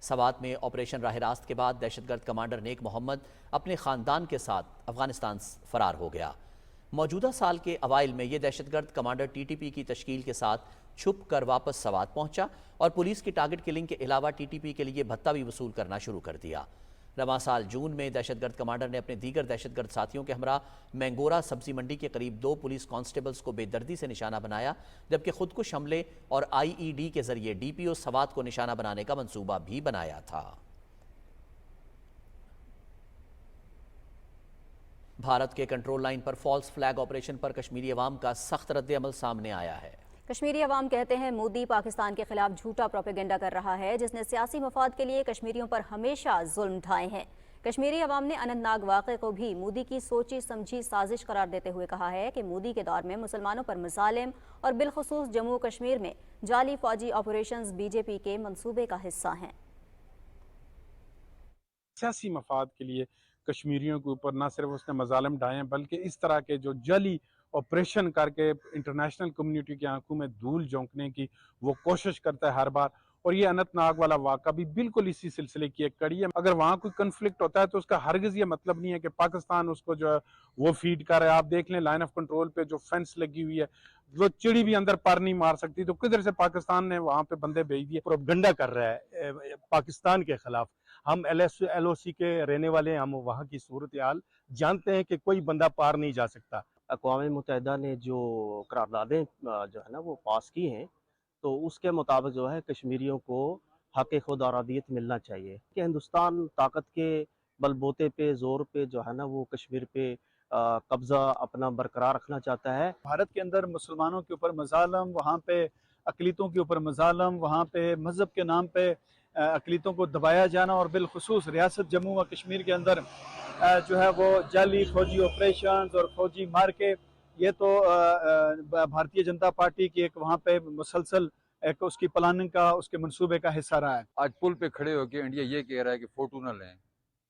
सवात में ऑपरेशन राह रास्त के बाद दहशतगर्द कमांडर नेक मोहम्मद अपने ख़ानदान के साथ अफगानिस्तान फरार हो गया। मौजूदा साल के अवाइल में यह दहशतगर्द कमांडर TTP की तश्कील के साथ छुप कर वापस सवात पहुंचा और पुलिस की टारगेट किलिंग के अलावा TTP के लिए भत्ता भी वसूल करना शुरू कर दिया। रवां साल जून में दहशतगर्द कमांडर ने अपने दीगर दहशतगर्द साथियों के हमरा मैंगोरा सब्जी मंडी के करीब 2 पुलिस कांस्टेबल्स को बेदर्दी से निशाना बनाया, जबकि खुदकुश हमले और IED के जरिए DPO सवात को निशाना बनाने का मंसूबा भी बनाया था। भारत के कंट्रोल लाइन पर फॉल्स फ्लैग ऑपरेशन पर कश्मीरी अवाम का सख्त रद्द अमल सामने आया है। کشمیری عوام کہتے ہیں مودی پاکستان کے خلاف جھوٹا پروپیگنڈا کر رہا ہے جس نے سیاسی مفاد کے لیے کشمیریوں پر ہمیشہ ظلم ڈھائے ہیں۔ کشمیری عوام نے اننت ناگ واقعے کو بھی مودی کی سوچی سمجھی سازش قرار دیتے ہوئے کہا ہے کہ مودی کے دور میں مسلمانوں پر مظالم اور بالخصوص جموں کشمیر میں جعلی فوجی آپریشنز بی جے پی کے منصوبے کا حصہ ہیں۔ سیاسی مفاد کے لیے کشمیریوں کے اوپر نہ صرف اس نے مظالم ڈھائے ہیں بلکہ اس طرح کے جو جعلی آپریشن کر کے انٹرنیشنل کمیونٹی کی آنکھوں میں دھول جھونکنے کی وہ کوشش کرتا ہے ہر بار، اور یہ اننت ناگ والا واقعہ بھی بالکل اسی سلسلے کی ایک کڑی ہے۔ اگر وہاں کوئی کنفلکٹ ہوتا ہے تو اس کا ہرگز یہ مطلب نہیں ہے کہ پاکستان اس کو جو ہے وہ فیڈ کر رہا ہے۔ آپ دیکھ لیں لائن آف کنٹرول پہ جو فینس لگی ہوئی ہے، وہ چڑی بھی اندر پر نہیں مار سکتی، تو کدھر سے پاکستان نے وہاں پہ بندے بھیج دیے۔ پروپیگنڈا کر رہا ہے پاکستان کے خلاف۔ ہم ایل او سی کے رہنے والے ہیں، ہم وہاں کی صورتحال جانتے ہیں کہ کوئی بندہ پار نہیں جا سکتا۔ اقوام متحدہ نے جو قراردادیں جو ہے نا وہ پاس کی ہیں، تو اس کے مطابق جو ہے کشمیریوں کو حق خود ارادیت ملنا چاہیے کہ ہندوستان طاقت کے بل بوتے پہ زور پہ جو ہے نا وہ کشمیر پہ قبضہ اپنا برقرار رکھنا چاہتا ہے۔ بھارت کے اندر مسلمانوں کے اوپر مظالم، وہاں پہ اقلیتوں کے اوپر مظالم، وہاں پہ مذہب کے نام پہ اقلیتوں کو دبایا جانا، اور بالخصوص ریاست جموں و کشمیر کے اندر جو ہے وہ جعلی فوجی آپریشنز اور فوجی مارکے، یہ تو بھارتیہ جنتا پارٹی کی ایک وہاں پہ مسلسل ایک اس کی پلاننگ کا، اس کے منصوبے کا حصہ رہا ہے۔ آج پل پہ کھڑے ہو کے انڈیا یہ کہہ رہا ہے کہ فوٹو نہ لیں،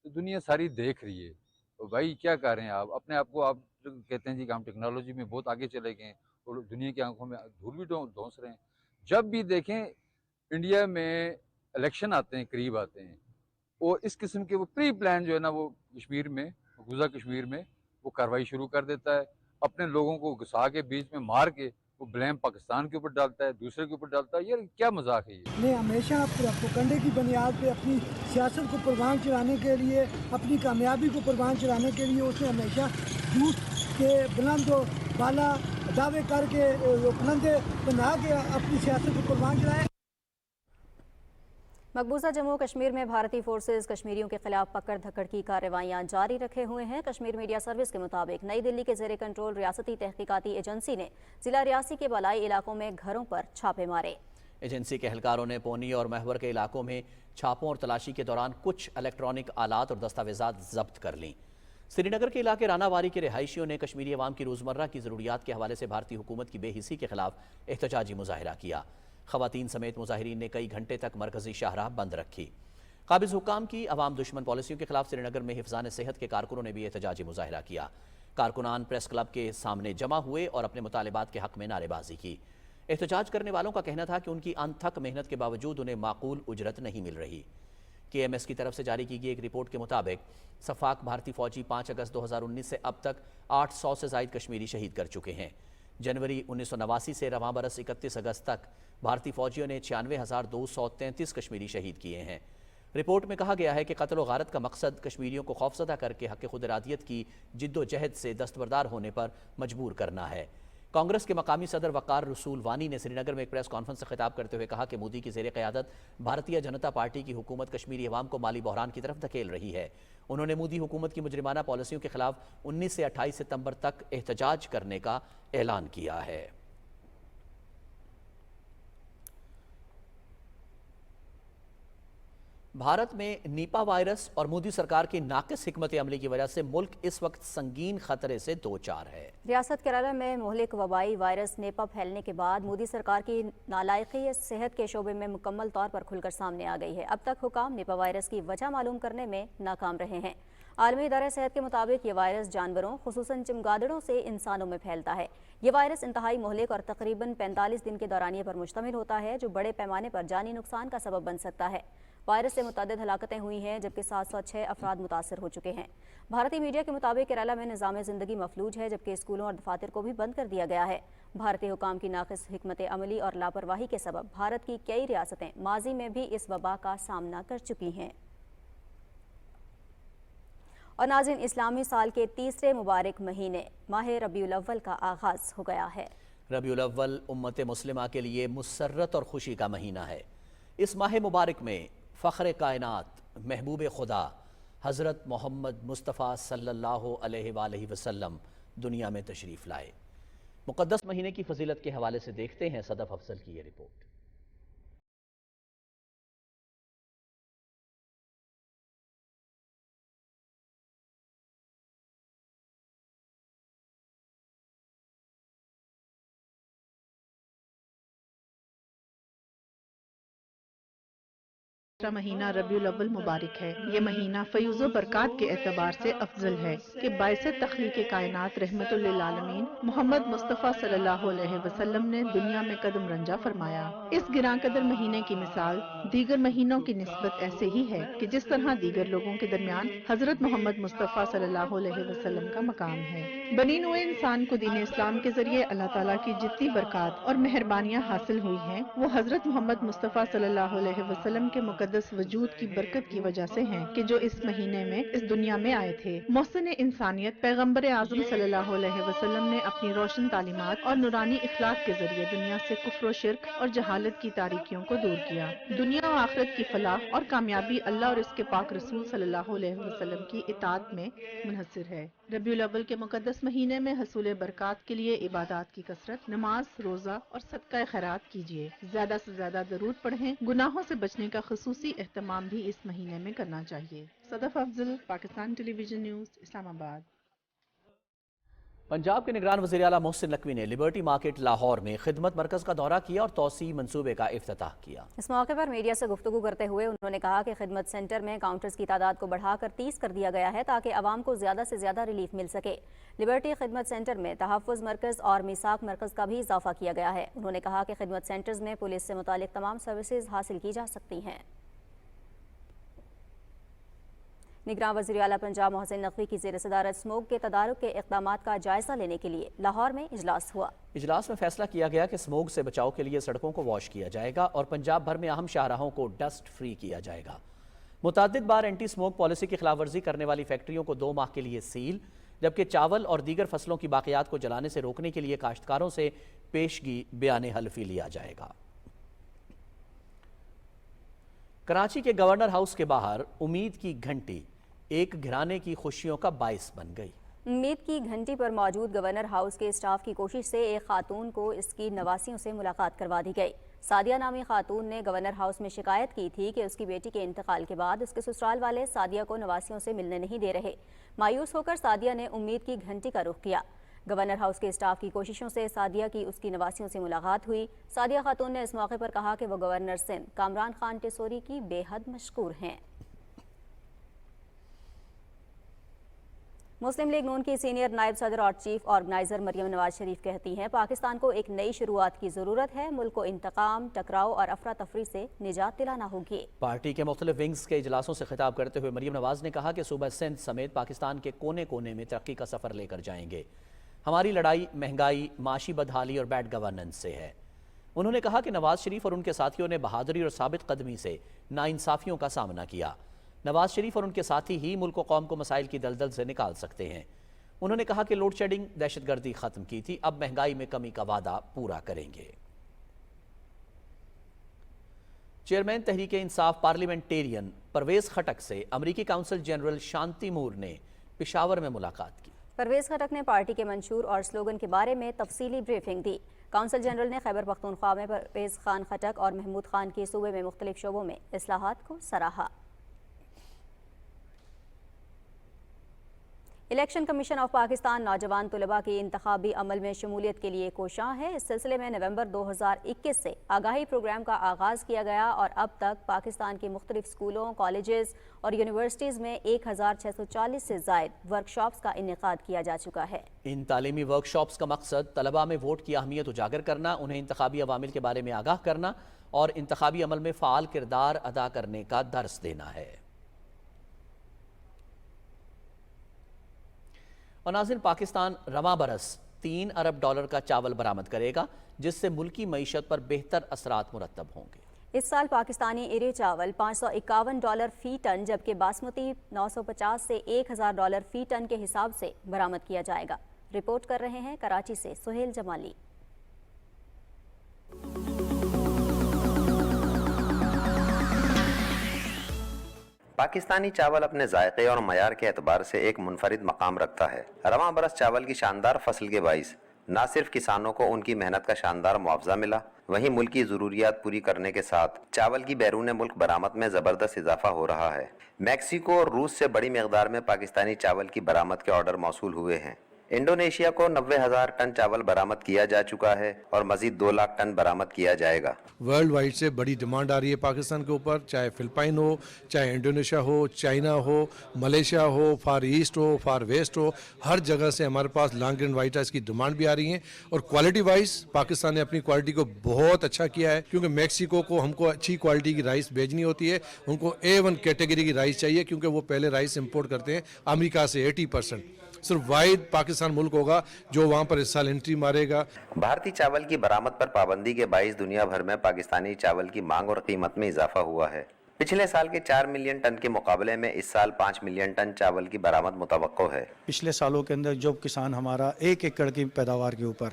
تو دنیا ساری دیکھ رہی ہے۔ تو بھائی کیا کر رہے ہیں آپ؟ اپنے آپ کو آپ کہتے ہیں جی کہ ہم ٹیکنالوجی میں بہت آگے چلے گئے ہیں اور دنیا کی آنکھوں میں دھول بھی دھونس رہے ہیں۔ جب بھی دیکھیں انڈیا میں الیکشن آتے ہیں، قریب آتے ہیں، اور اس قسم کے وہ پری پلان جو ہے نا وہ کشمیر میں، مقبوضہ کشمیر میں وہ کارروائی شروع کر دیتا ہے، اپنے لوگوں کو گھسا کے بیچ میں مار کے وہ بلیم پاکستان کے اوپر ڈالتا ہے، دوسرے کے اوپر ڈالتا ہے۔ یہ کیا مذاق ہے؟ یہ نے ہمیشہ پروپیگنڈے کی بنیاد پہ اپنی سیاست کو پروان چڑھانے کے لیے، اپنی کامیابی کو پروان چڑھانے کے لیے اس نے ہمیشہ جھوٹ کے بلند و بالا دعوے کر کے پلندے بنا کے اپنی سیاست کو پروان چڑھایا۔ مقبوضہ جموں کشمیر میں بھارتی فورسز کشمیریوں کے خلاف پکڑ دھکڑ کی کارروائیاں جاری رکھے ہوئے ہیں۔ کشمیر میڈیا سروس کے مطابق نئی دلی کے زیر کنٹرول ریاستی تحقیقاتی ایجنسی نے ضلع ریاسی کے بالائی علاقوں میں گھروں پر چھاپے مارے۔ ایجنسی کے اہلکاروں نے پونی اور محور کے علاقوں میں چھاپوں اور تلاشی کے دوران کچھ الیکٹرانک آلات اور دستاویزات ضبط کر لیں۔ سری نگر کے علاقے رانا واری کے رہائشیوں نے کشمیری عوام کی روزمرہ کی ضروریات کے حوالے سے بھارتی حکومت کی بے حسی کے خلاف احتجاجی مظاہرہ کیا۔ خواتین سمیت مظاہرین نے کئی گھنٹے تک مرکزی شاہراہ بند رکھی۔ قابض حکام کی عوام دشمن پالیسیوں کے خلاف سری نگر میں حفظان صحت کے کارکنوں نے بھی احتجاجی مظاہرہ کیا۔ کارکنان پریس کلب کے سامنے جمع ہوئے اور اپنے مطالبات کے حق میں نعرے بازی کی۔ احتجاج کرنے والوں کا کہنا تھا کہ ان کی انتھک محنت کے باوجود انہیں معقول اجرت نہیں مل رہی۔ کے ایم ایس کی طرف سے جاری کی گئی ایک رپورٹ کے مطابق صفاق بھارتی فوجی 5 اگست 2019 سے اب تک 800 سے زائد کشمیری شہید کر چکے ہیں۔ جنوری 1989 سے رواں برس 31 اگست تک بھارتی فوجیوں نے 96,233 کشمیری شہید کیے ہیں۔ رپورٹ میں کہا گیا ہے کہ قتل و غارت کا مقصد کشمیریوں کو خوفزدہ کر کے حق خود ارادیت کی جد و جہد سے دستبردار ہونے پر مجبور کرنا ہے۔ کانگریس کے مقامی صدر وقار رسول وانی نے سری نگر میں ایک پریس کانفرنس سے خطاب کرتے ہوئے کہا کہ مودی کی زیر قیادت بھارتیہ جنتا پارٹی کی حکومت کشمیری عوام کو مالی بحران کی طرف دھکیل رہی ہے۔ انہوں نے مودی حکومت کی مجرمانہ پالیسیوں کے خلاف 19 سے 28 ستمبر تک احتجاج کرنے کا اعلان کیا ہے۔ بھارت میں نیپا وائرس اور مودی سرکار کی ناقص حکمت عملی کی وجہ سے ملک اس وقت سنگین خطرے سے دوچار ہے۔ ریاست کیرالہ میں مہلک وبائی وائرس نیپا پھیلنے کے بعد مودی سرکار کی نالائقی صحت کے شعبے میں مکمل طور پر کھل کر سامنے آ گئی ہے۔ اب تک حکام نیپا وائرس کی وجہ معلوم کرنے میں ناکام رہے ہیں۔ عالمی ادارہ صحت کے مطابق یہ وائرس جانوروں خصوصاً چمگادڑوں سے انسانوں میں پھیلتا ہے۔ یہ وائرس انتہائی مہلک اور تقریباً 45 دن کے دورانیے پر مشتمل ہوتا ہے جو بڑے پیمانے پر جانی نقصان کا سبب بن سکتا ہے۔ وائرس سے متعدد ہلاکتیں ہوئی ہیں جبکہ 706 افراد متاثر ہو چکے ہیں۔ بھارتی میڈیا کے مطابق کیرالہ میں نظام زندگی مفلوج ہے جبکہ اسکولوں اور دفاتر کو بھی بند کر دیا گیا ہے۔ بھارتی حکام کی ناقص حکمت عملی اور لاپرواہی کے سبب بھارت کی کئی ریاستیں ماضی میں بھی اس وبا کا سامنا کر چکی ہیں۔ اور ناظرین، اسلامی سال کے تیسرے مبارک مہینے ماہ ربیع الاول کا آغاز ہو گیا ہے۔ ربیع الاول امت مسلمہ کے لیے مسرت اور خوشی کا مہینہ ہے۔ اس ماہ مبارک میں فخر کائنات محبوب خدا حضرت محمد مصطفیٰ صلی اللہ علیہ وآلہ وسلم دنیا میں تشریف لائے۔ मुक़द्दस महीने की फजीलत के हवाले से देखते हैं सदफ अफजल की ये रिपोर्ट। महीना रबीउल अव्वल मुबारक है। ये महीना फयूज़ व बरक़ात के एतबार से अफजल है कि बाइसे तख्लीक़ कायनात रहमतुल लिल आलमीन मोहम्मद मुस्तफ़ा सल्लल्लाहु अलैहि वसल्लम ने दुनिया में कदम रंजा फरमाया। इस गिरां कदर महीने की मिसाल दीगर महीनों की निस्बत ऐसे ही है कि जिस तरह दीगर लोगों के दरमियान हजरत मोहम्मद मुस्तफ़ा सल्लल्लाहु अलैहि वसल्लम का मकाम है। बनी नूए इंसान को दीन इस्लाम के जरिए अल्लाह ताला की जितनी बरक़ात और मेहरबानियाँ हासिल हुई हैं वो हजरत मोहम्मद मुस्तफ़ा सल्लल्लाहु अलैहि वसल्लम के मुक़द्दस वजूद की बरकत की वजह से हैं कि जो इस महीने में इस दुनिया में आए थे। मोहसिन इंसानियत पैगम्बर आज़म सल्लल्लाहु अलैहि वसल्लम ने अपनी रोशन तालीमात और नूरानी इखलाक के जरिए दुनिया से कुफ्र व शिर्क और जहालत की तारीकियों को दूर किया। दुनिया और आखिरत की फलाह और कामयाबी अल्लाह और इसके पाक रसूल सल्लल्लाहु अलैहि वसल्लम की इताअत में मुनहसर है। रबीउल अव्वल के मुक़द्दस महीने में हसूल बरक़ात के लिए इबादत की कसरत, नमाज, रोज़ा और सदका खैरात कीजिए। ज़्यादा से ज़्यादा दरूद पढ़ें। गुनाहों से बचने का ख़ुसूसी एहतमाम भी इस महीने में करना चाहिए। Sadaf Afzal, Pakistan television news, Islamabad. पंजाब के निगरान वज़ीर आला मोहसिन नकवी ने लिबर्टी मार्केट लाहौर में खिदमत मरकज़ का दौरा किया और तोसी मंसूबे का इफ्तिताह किया। इस मौके पर मीडिया से गुफ्तगू करते हुए उन्होंने कहा कि खिदमत सेंटर में काउंटर्स की तादाद को बढ़ाकर 30 कर दिया गया है ताकि आवाम को ज़्यादा से ज़्यादा रिलीफ मिल सके। लिबर्टी खिदमत सेंटर में तहफ़्फ़ुज़ मरकज़ और मीसाक मरकज़ का भी इजाफा किया गया है। उन्होंने कहा कि खिदमत सेंटर्स में पुलिस से मुतालिक तमाम सर्विसेज हासिल की जा सकती हैं। निगरान वज़ीर आला पंजाब मोहसिन नकवी की ज़ेर सदारत स्मोक के तदारुक के इक़दामात का जायज़ा लेने के लिए लाहौर में इजलास हुआ। इजलास में फैसला किया गया कि स्मोक से बचाव के लिए सड़कों को वॉश किया जाएगा और पंजाब भर में अहम शाहराहों को डस्ट फ्री किया जाएगा। मुतअद्दिद बार एंटी स्मोक पॉलिसी की खिलाफ वर्जी करने वाली फैक्ट्रियों को 2 माह के लिए सील, जबकि चावल और दीगर फसलों की बाक़ियात को जलाने से रोकने के लिए काश्तकारों से पेशगी बयान हल्फी लिया जाएगा। कराची के गवर्नर हाउस के बाहर उम्मीद की घंटी एक घराने की खुशियों का बाइस बन गई। उम्मीद की घंटी पर मौजूद गवर्नर हाउस के स्टाफ की कोशिश से एक खातून को इसकी नवासियों से मुलाकात करवा दी गई। सादिया नामी खातून ने गवर्नर हाउस में शिकायत की थी कि उसकी बेटी के इंतकाल के बाद उसके ससुराल वाले सादिया को नवासियों से मिलने नहीं दे रहे। मायूस होकर सादिया ने उम्मीद की घंटी का रुख किया। गवर्नर हाउस के स्टाफ की कोशिशों से सादिया की उसकी नवासियों से मुलाकात हुई। सादिया खातून ने इस मौके पर कहा कि वो गवर्नर सिंध कामरान खान टेसोरी की बेहद मशकूर हैं। मुस्लिम लीग नून की सीनियर नायब सदर और चीफ ऑर्गेनाइजर मरियम नवाज शरीफ कहती हैं पाकिस्तान को एक नई शुरुआत की ज़रूरत है। मुल्क को इंतकाम, टकराव और अफरा तफरी से निजात दिलाना होगी। पार्टी के मुख्तलिफ विंग्स के इजलासों से खिताब करते हुए मरियम नवाज ने कहा कि सूबा सिंध समेत पाकिस्तान के कोने कोने में तरक्की का सफ़र लेकर जाएंगे। हमारी लड़ाई महंगाई, माशी बदहाली और बैड गवर्नेंस से है। उन्होंने कहा कि नवाज शरीफ और उनके साथियों ने बहादुरी और साबित कदमी से नाइंसाफियों का सामना किया। नवाज शरीफ और उनके साथी ही मुल्क को कौम को मसाइल की दलदल से निकाल सकते हैं। उन्होंने कहा कि लोड शेडिंग, दहशतगर्दी खत्म की थी, अब महंगाई में कमी का वादा पूरा करेंगे। चेयरमैन तहरीक इंसाफ पार्लियामेंटेरियन परवेज खटक से अमरीकी काउंसिल जनरल शांति मूर ने पेशावर में मुलाकात की। परवेज खटक ने पार्टी के मंशूर और स्लोगन के बारे में तफसीली ब्रीफिंग दी। काउंसिल जनरल ने खैबर पख्तूनख्वा में परवेज खान खटक और महमूद खान की सूबे में मुख्तलिफ शोबों में इस्लाहात को सराहा। इलेक्शन कमीशन ऑफ पाकिस्तान नौजवान तलबा की इंतखाबी अमल में शमूलियत के लिए कोशां है। इस सिलसिले में नवंबर 2021 से आगाही प्रोग्राम का आगाज़ किया गया और अब तक पाकिस्तान के मुख्तलिफ स्कूलों, कॉलेजेस और यूनिवर्सिटीज़ में 1640 से ज़ायद वर्कशॉप्स का इनेकाद किया जा चुका है। इन तालीमी वर्कशॉप्स का मकसद तलबा में वोट की अहमियत उजागर करना, उन्हें इंतखाबी अवामिल के बारे में आगाह करना और इंतखाबी अमल में फ़ाल किरदार अदा करने का दर्स देना है। और नाज़रीन, पाकिस्तान रवां बरस $3 अरब का चावल बरामद करेगा, जिससे मुल्की मईशत पर बेहतर असरात मुरतब होंगे। इस साल पाकिस्तानी इरे चावल $551 फी टन, जबकि बासमती $950 से $1000 फी टन के हिसाब से बरामद किया जाएगा। रिपोर्ट कर रहे हैं कराची से सुहेल जमाली। पाकिस्तानी चावल अपने जायके और मयार के एतबार से एक मुनफरिद मकाम रखता है। रवां बरस चावल की शानदार फसल के बाइस نہ صرف کسانوں کو ان کی محنت کا شاندار معاوضہ ملا، وہیں ملک کی ضروریات پوری کرنے کے ساتھ چاول کی بیرون ملک برآمد میں زبردست اضافہ ہو رہا ہے۔ میکسیکو اور روس سے بڑی مقدار میں پاکستانی چاول کی برآمد کے آرڈر موصول ہوئے ہیں۔ انڈونیشیا کو 90,000 ٹن چاول برآمد کیا جا چکا ہے اور مزید 2 لاکھ ٹن برآمد کیا جائے گا۔ ورلڈ وائڈ سے بڑی ڈیمانڈ آ رہی ہے پاکستان کے اوپر، چاہے فلپائن ہو، چاہے انڈونیشیا ہو، چائنا ہو، ملیشیا ہو، فار ایسٹ ہو، فار ویسٹ ہو، ہر جگہ سے ہمارے پاس لانگ گرین وائٹ رائس کی ڈیمانڈ بھی آ رہی ہے۔ اور کوالٹی وائز پاکستان نے اپنی کوالٹی کو بہت اچھا کیا ہے، کیونکہ میکسیکو کو ہم کو اچھی کوالٹی کی رائس بھیجنی ہوتی ہے، ان کو A1 کیٹیگری کی رائس چاہیے، کیونکہ وہ پہلے رائس امپورٹ کرتے ہیں امریکہ سے 80%۔ صرف واحد پاکستان ملک ہوگا جو وہاں پر اس سال انٹری مارے گا۔ بھارتی چاول کی برآمد پر پابندی کے باعث دنیا بھر میں پاکستانی چاول کی مانگ اور قیمت میں اضافہ ہوا ہے۔ پچھلے سال کے 4 ملین ٹن کے مقابلے میں اس سال 5 ملین ٹن چاول کی برآمد متوقع ہے۔ پچھلے سالوں کے اندر جو کسان ہمارا 1 ایکڑ کی پیداوار کے اوپر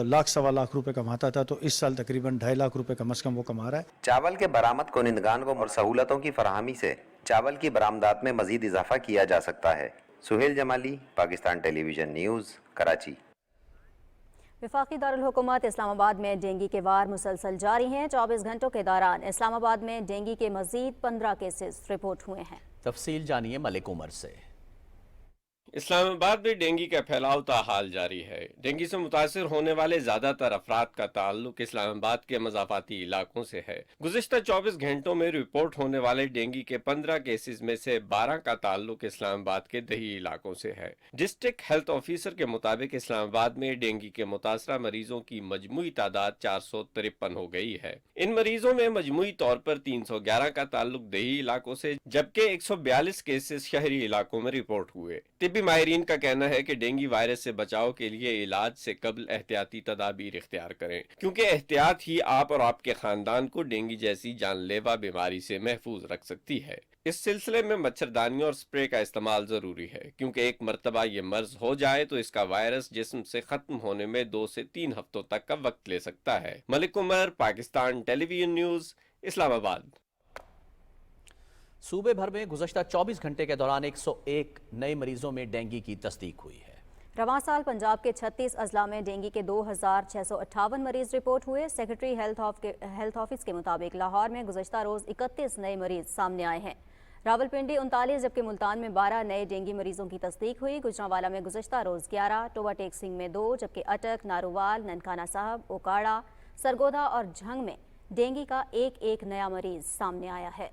لاکھ سوا لاکھ روپے کماتا تھا، تو اس سال تقریباً 2.5 لاکھ روپے کم از کم وہ کما رہا ہے۔ چاول کے برآمد کنندگان کو اور سہولتوں کی فراہمی سے چاول کی برآمدات میں مزید اضافہ کیا جا سکتا ہے۔ سہیل جمالی، پاکستان ٹیلی ویژن نیوز، کراچی۔ وفاقی دارالحکومت اسلام آباد میں ڈینگی کے وار مسلسل جاری ہیں۔ 24 گھنٹوں کے دوران اسلام آباد میں ڈینگی کے مزید 15 کیسز رپورٹ ہوئے ہیں۔ تفصیل جانیے ملک عمر سے۔ اسلام آباد میں ڈینگی کا پھیلاؤ تاحال جاری ہے۔ ڈینگی سے متاثر ہونے والے زیادہ تر افراد کا تعلق اسلام آباد کے مضافاتی علاقوں سے ہے۔ گزشتہ 24 گھنٹوں میں رپورٹ ہونے والے ڈینگی کے 15 کیسز میں سے 12 کا تعلق اسلام آباد کے دیہی علاقوں سے ہے۔ ڈسٹرکٹ ہیلتھ آفیسر کے مطابق اسلام آباد میں ڈینگی کے متاثرہ مریضوں کی مجموعی تعداد 453 ہو گئی ہے۔ ان مریضوں میں مجموعی طور پر 311 کا تعلق دیہی علاقوں سے، جبکہ 142 کیسز شہری علاقوں میں رپورٹ ہوئے۔ طبی ماہرین کا کہنا ہے کہ ڈینگی وائرس سے بچاؤ کے لیے علاج سے قبل احتیاطی تدابیر اختیار کریں، کیونکہ احتیاط ہی آپ اور آپ کے خاندان کو ڈینگی جیسی جان لیوا بیماری سے محفوظ رکھ سکتی ہے۔ اس سلسلے میں مچھردانیوں اور سپرے کا استعمال ضروری ہے، کیونکہ ایک مرتبہ یہ مرض ہو جائے تو اس کا وائرس جسم سے ختم ہونے میں 2 سے 3 ہفتوں تک کا وقت لے سکتا ہے۔ ملک عمر، پاکستان ٹیلی ویژن نیوز، اسلام آباد۔ صوبے بھر میں گزشتہ 24 گھنٹے کے دوران 101 نئے مریضوں میں ڈینگی کی تصدیق ہوئی ہے۔ رواں سال پنجاب کے 36 اضلاع میں ڈینگی کے 2658 مریض رپورٹ ہوئے۔ سیکرٹری ہیلتھ آفس کے مطابق لاہور میں گزشتہ روز 31 نئے مریض سامنے آئے ہیں۔ راولپنڈی 39، جبکہ ملتان میں 12 نئے ڈینگی مریضوں کی تصدیق ہوئی۔ گجرانوالا میں گزشتہ روز 11، ٹوبہ ٹیک سنگھ میں 2، جبکہ اٹک، نارووال، ننکانہ صاحب، اوکاڑا، سرگودا اور جھنگ میں ڈینگی کا ایک نیا مریض سامنے آیا ہے۔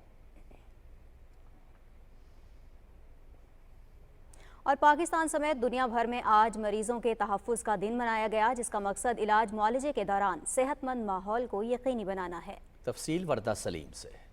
اور پاکستان سمیت دنیا بھر میں آج مریضوں کے تحفظ کا دن منایا گیا، جس کا مقصد علاج معالجے کے دوران صحت مند ماحول کو یقینی بنانا ہے۔ تفصیل وردہ سلیم سے۔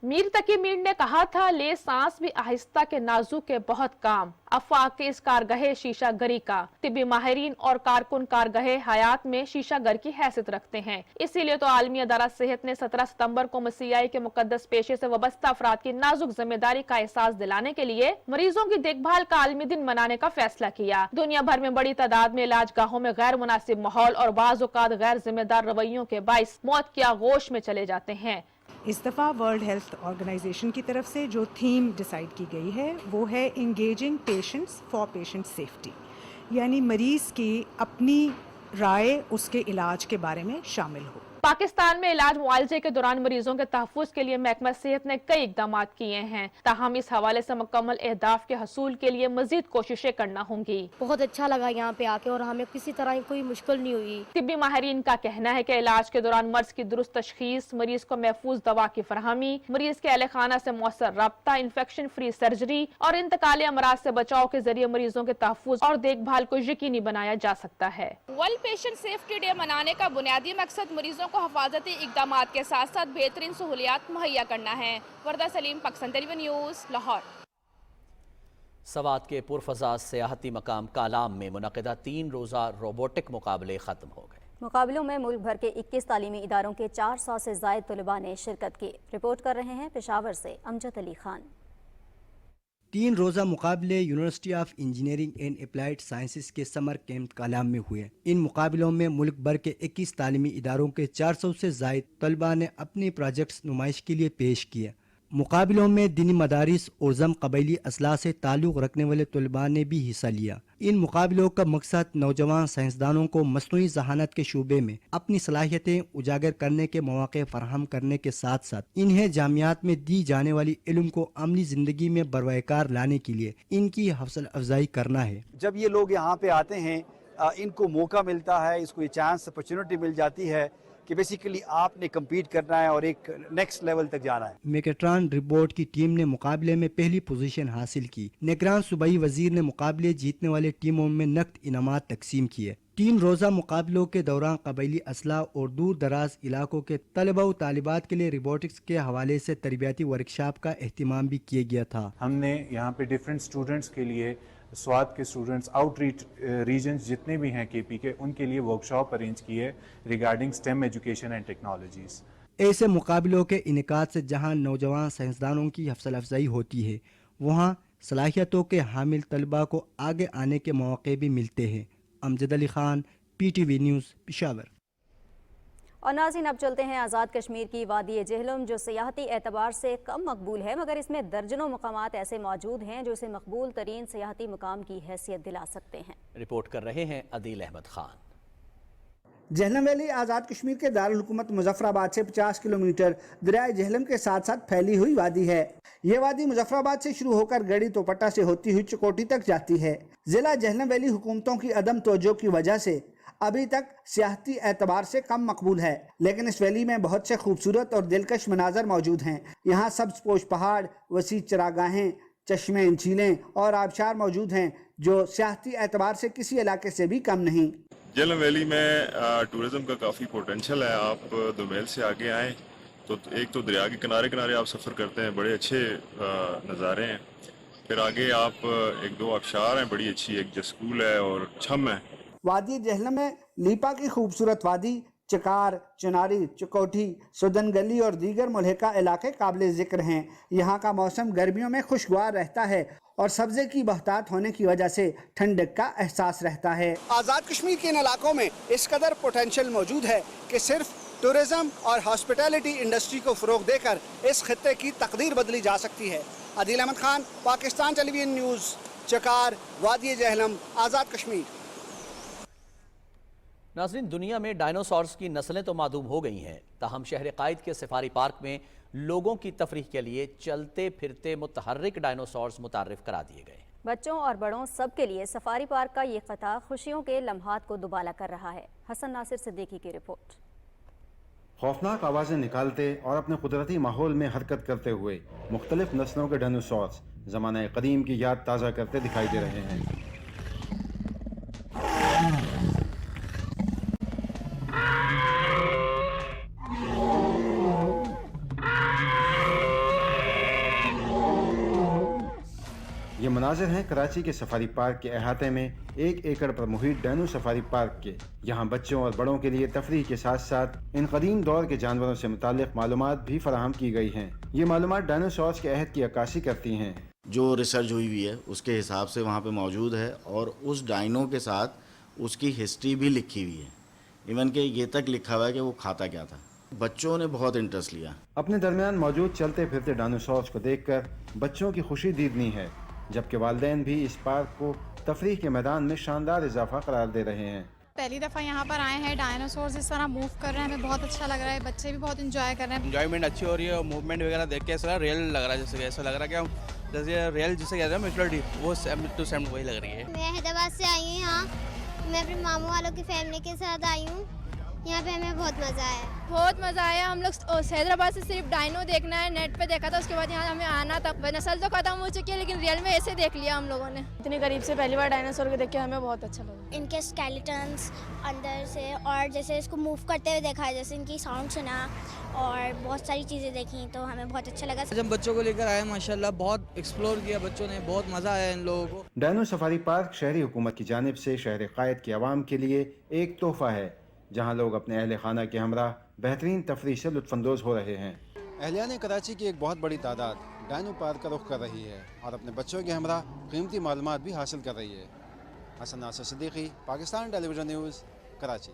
میر تقی میر نے کہا تھا، لے سانس بھی آہستہ کے نازک کے بہت کام، افواق کے اس کارگاہ شیشہ گری کا۔ طبی ماہرین اور کارکن کارگاہ حیات میں شیشہ گر کی حیثیت رکھتے ہیں، اسی لیے تو عالمی ادارہ صحت نے 17 ستمبر کو مسیحائی کے مقدس پیشے سے وابستہ افراد کی نازک ذمہ داری کا احساس دلانے کے لیے مریضوں کی دیکھ بھال کا عالمی دن منانے کا فیصلہ کیا۔ دنیا بھر میں بڑی تعداد میں علاج گاہوں میں غیر مناسب ماحول اور بعض اوقات غیر ذمہ دار رویوں کے باعث موت کی آغوش میں چلے جاتے ہیں۔ اس دفعہ ورلڈ ہیلتھ آرگنائزیشن کی طرف سے جو تھیم ڈیسائیڈ کی گئی ہے وہ ہے engaging patients for patient safety, یعنی مریض کی اپنی رائے اس کے علاج کے بارے میں شامل ہو۔ پاکستان میں علاج معالجے کے دوران مریضوں کے تحفظ کے لیے محکمہ صحت نے کئی اقدامات کیے ہیں، تاہم اس حوالے سے مکمل اہداف کے حصول کے لیے مزید کوششیں کرنا ہوں گی۔ بہت اچھا لگا یہاں پہ آ کے اور ہمیں کسی طرح کوئی مشکل نہیں ہوئی۔ طبی ماہرین کا کہنا ہے کہ علاج کے دوران مرض کی درست تشخیص، مریض کو محفوظ دوا کی فراہمی، مریض کے اہل خانہ سے مؤثر رابطہ، انفیکشن فری سرجری اور انتقالی امراض سے بچاؤ کے ذریعے مریضوں کے تحفظ اور دیکھ بھال کو یقینی بنایا جا سکتا ہے۔ ورلڈ پیشنٹ سیفٹی ڈے منانے کا بنیادی مقصد مریضوں کو حفاظتی اقدامات کے ساتھ ساتھ بہترین سہولیات مہیا کرنا ہے۔ وردہ سلیم، پاکستان ٹیلی ویژن نیوز، لاہور۔ سوات کے پرفضا سیاحتی مقام کالام میں منعقدہ 3 روزہ روبوٹک مقابلے ختم ہو گئے۔ مقابلوں میں ملک بھر کے 21 تعلیمی اداروں کے 400 سے زائد طلباء نے شرکت کی۔ رپورٹ کر رہے ہیں پشاور سے امجد علی خان۔ 3 روزہ مقابلے university of engineering and applied sciences کے سمر کیمپ کالام میں ہوئے۔ ان مقابلوں میں ملک بھر کے 21 تعلیمی اداروں کے 400 سے زائد طلباء نے اپنی پروجیکٹس نمائش کے لیے پیش کیے۔ मुकाबलों में दीनी मदारिस और जम कबैली असलाह से ताल्लुक़ रखने वाले तलबा ने भी हिस्सा लिया। इन मुकाबलों का मकसद नौजवान साइंसदानों को मसनूई जहानत के शूबे में अपनी सलाहियतें उजागर करने के मौके फराहम करने के साथ साथ इन्हें जामियात में दी जाने वाली इल्म को अमली ज़िंदगी में बरवकार लाने के लिए इनकी हौसला अफजाई करना है। जब ये लोग यहाँ पे आते हैं, इनको मौका मिलता है, इसको ये चांस अपॉर्चुनिटी मिल जाती है कि बेसिकली आपने कम्पीट करना है और एक नेक्स्ट लेवल तक जाना है। मेकेट्रॉन रिपोर्ट की टीम ने मुकाबले में पहली पोजीशन हासिल की। निगरान सूबाई वजीर ने मुकाबले जीतने वाले टीमों में नकद इनामात तकसीम किए। 3 रोज़ा मुकाबलों के दौरान कबैली असला और दूर दराज इलाकों के तलबा व तालिबात के लिए रोबोटिक्स के हवाले से तरबियाती वर्कशॉप का एहतमाम भी किया गया था। हमने यहाँ पे डिफरेंट स्टूडेंट्स के लिए, स्वात के स्टूडेंट्स, आउटरीच रीजन्स जितने भी हैं केपी के, उनके लिए वर्कशॉप अरेंज की है regarding stem education and technologies. ऐसे मुकाबलों के इनेकाद से जहां नौजवान साइंसदानों की हौसला अफजाई होती है, वहां सलाहियतों के हामिल तलबा को आगे आने के मौके भी मिलते हैं। Amjad Ali Khan, PTV news, Peshawar. और नाज़रीन, अब चलते हैं आज़ाद कश्मीर की वादी जेहलम, जो सियाहती एतबार से कम मकबूल है, मगर इसमें दर्जनों मकामात ऐसे मौजूद हैं जो इसे मकबूल तरीन सियाहती मकाम की हैसियत दिला सकते हैं। रिपोर्ट कर रहे हैं अदील अहमद खान। जेहलम वैली आज़ाद कश्मीर के दारुल हुकूमत मुजफ्फराबाद से 50 किलोमीटर दरियाए जेहलम के साथ साथ फैली हुई वादी है। ये वादी मुजफ्फराबाद से शुरू होकर गढ़ी तोपट्टा से होती हुई चकोटी तक जाती है। जिला जेहलम वैली हुकूमतों की अदम तवज्जो की वजह से अभी तक सियाहती एतबार से कम मकबूल है, लेकिन इस वैली में बहुत से खूबसूरत और दिलकश मनाजर मौजूद हैं। यहाँ सब्ज पोश पहाड़, वसी चरागाहें, चश्मे, झीलें और आबशार मौजूद हैं जो सियाहती एतबार से किसी इलाके से भी कम नहीं। जेहलम वैली में टूरिज्म का काफ़ी पोटेंशियल है। आप दोमेल से आगे आएँ तो एक तो दरिया के किनारे किनारे आप सफ़र करते हैं, बड़े अच्छे नज़ारे हैं। फिर आगे आप 1-2 आबशार हैं बड़ी अच्छी, एक जस्कूल है और छम है। वादी जेहलम में लीपा की खूबसूरत वादी, चकार, चनारी, चकोठी, सुदन गली और दीगर मुल्हिका इलाके काबिल जिक्र हैं। यहाँ का मौसम गर्मियों में खुशगवार रहता है और सब्जे की बहतात होने की वजह से ठंडक का एहसास रहता है। आज़ाद कश्मीर के इन इलाकों में इस कदर पोटेंशियल मौजूद है कि सिर्फ टूरिज्म और हॉस्पिटैलिटी इंडस्ट्री को फ़रोग देकर इस खित्ते की तकदीर बदली जा सकती है। अदील अहमद खान, पाकिस्तान टेलीविजन न्यूज़, चकार, वादी जेहलम, आज़ाद कश्मीर। नाज़रीन, दुनिया में डायनासोर्स की नस्लें तो मालूम हो गई हैं, ताहम शहर कायद के सफारी पार्क में लोगों की तफरीह के लिए चलते फिरते मुतहर्रिक डायनासोर्स मुतारिफ करा दिए गए। बच्चों और बड़ों सब के लिए सफारी पार्क का ये क़ता खुशियों के लम्हात को दुबाला कर रहा है। हसन नासिर सिद्दीकी की रिपोर्ट। खौफनाक आवाज़ें निकालते और अपने कुदरती माहौल में हरकत करते हुए मुख्तलिफ नस्लों के डायनासोर्स ज़माने कदीम की याद ताज़ा करते दिखाई दे रहे हैं। ये मनाजिर हैं कराची के सफारी पार्क के अहाते में 1 एकड़ पर मुहित डायनो सफारी पार्क के। यहाँ बच्चों और बड़ों के लिए तफरीह के साथ साथ इन कदीम दौर के जानवरों से मुतालिक मालूमात भी फराहम की गई हैं। ये मालूमात डायनासोर्स के अहद की अक्कासी करती हैं। जो रिसर्च हुई हुई है उसके हिसाब से वहाँ पे मौजूद है और उस डायनो के साथ उसकी हिस्ट्री भी लिखी हुई है। इवन के ये तक लिखा हुआ है कि वो खाता क्या था। बच्चों ने बहुत इंटरेस्ट लिया। अपने दरमियान मौजूद चलते फिरते डायनासोर्स को देखकर बच्चों की खुशी दीदनी है, जबकि वालिदैन भी इस पार्क को तफरीह के मैदान में शानदार इजाफा करार दे रहे हैं। पहली दफ़ा यहाँ पर आए हैं, डायनासोर्स इस तरह मूव कर रहे हैं, हमें बहुत अच्छा लग रहा है। बच्चे भी बहुत इंजॉय कर रहे हैं। इंजॉयमेंट अच्छी हो रही है और मूवमेंट वगैरह देख के ऐसा रियल लग रहा है, जैसे ऐसा लग रहा है कि हम जैसे रियल जिसे कहते हैं मैच्योरिटी, वो सेम टू सेम वही लग रही है। मैं हैदराबाद से आई हूँ यहाँ, मैं अपने मामू वालों की फैमिली के साथ आई हूँ। यहाँ पे हमें बहुत मज़ा आया। बहुत मज़ा आया। हम लोग हैदराबाद से सिर्फ डायनो देखना है, नेट पे देखा था, उसके बाद यहाँ हमें आना था। नस्ल तो खत्म हो चुकी है लेकिन रियल में ऐसे देख लिया हम लोगों ने। इतनी करीब से पहली बार डायनासोर को देख के हमें बहुत अच्छा लगा। इनके स्केलेटन्स अंदर से और जैसे इसको मूव करते हुए देखा है, जैसे इनकी साउंड सुना और बहुत सारी चीज़ें देखी तो हमें बहुत अच्छा लगा। जब बच्चों को लेकर आए माशाल्लाह बहुत एक्सप्लोर किया बच्चों ने, बहुत मज़ा आया इन लोगों को। डायनो सफारी पार्क शहरी हुकूमत की जानिब से शहर कायद की आवाम के लिए एक तोहफा है, जहाँ लोग अपने अहल खाना के हमरा बेहतरीन तफरीह से लुत्फानंदोज हो रहे हैं। अहलियान कराची की एक बहुत बड़ी तादाद डायनो पार्क का रुख कर रही है और अपने बच्चों के हमरा कीमती मालूमात भी हासिल कर रही है। Hasan Nasir Siddiqui, Pakistan television news, Karachi.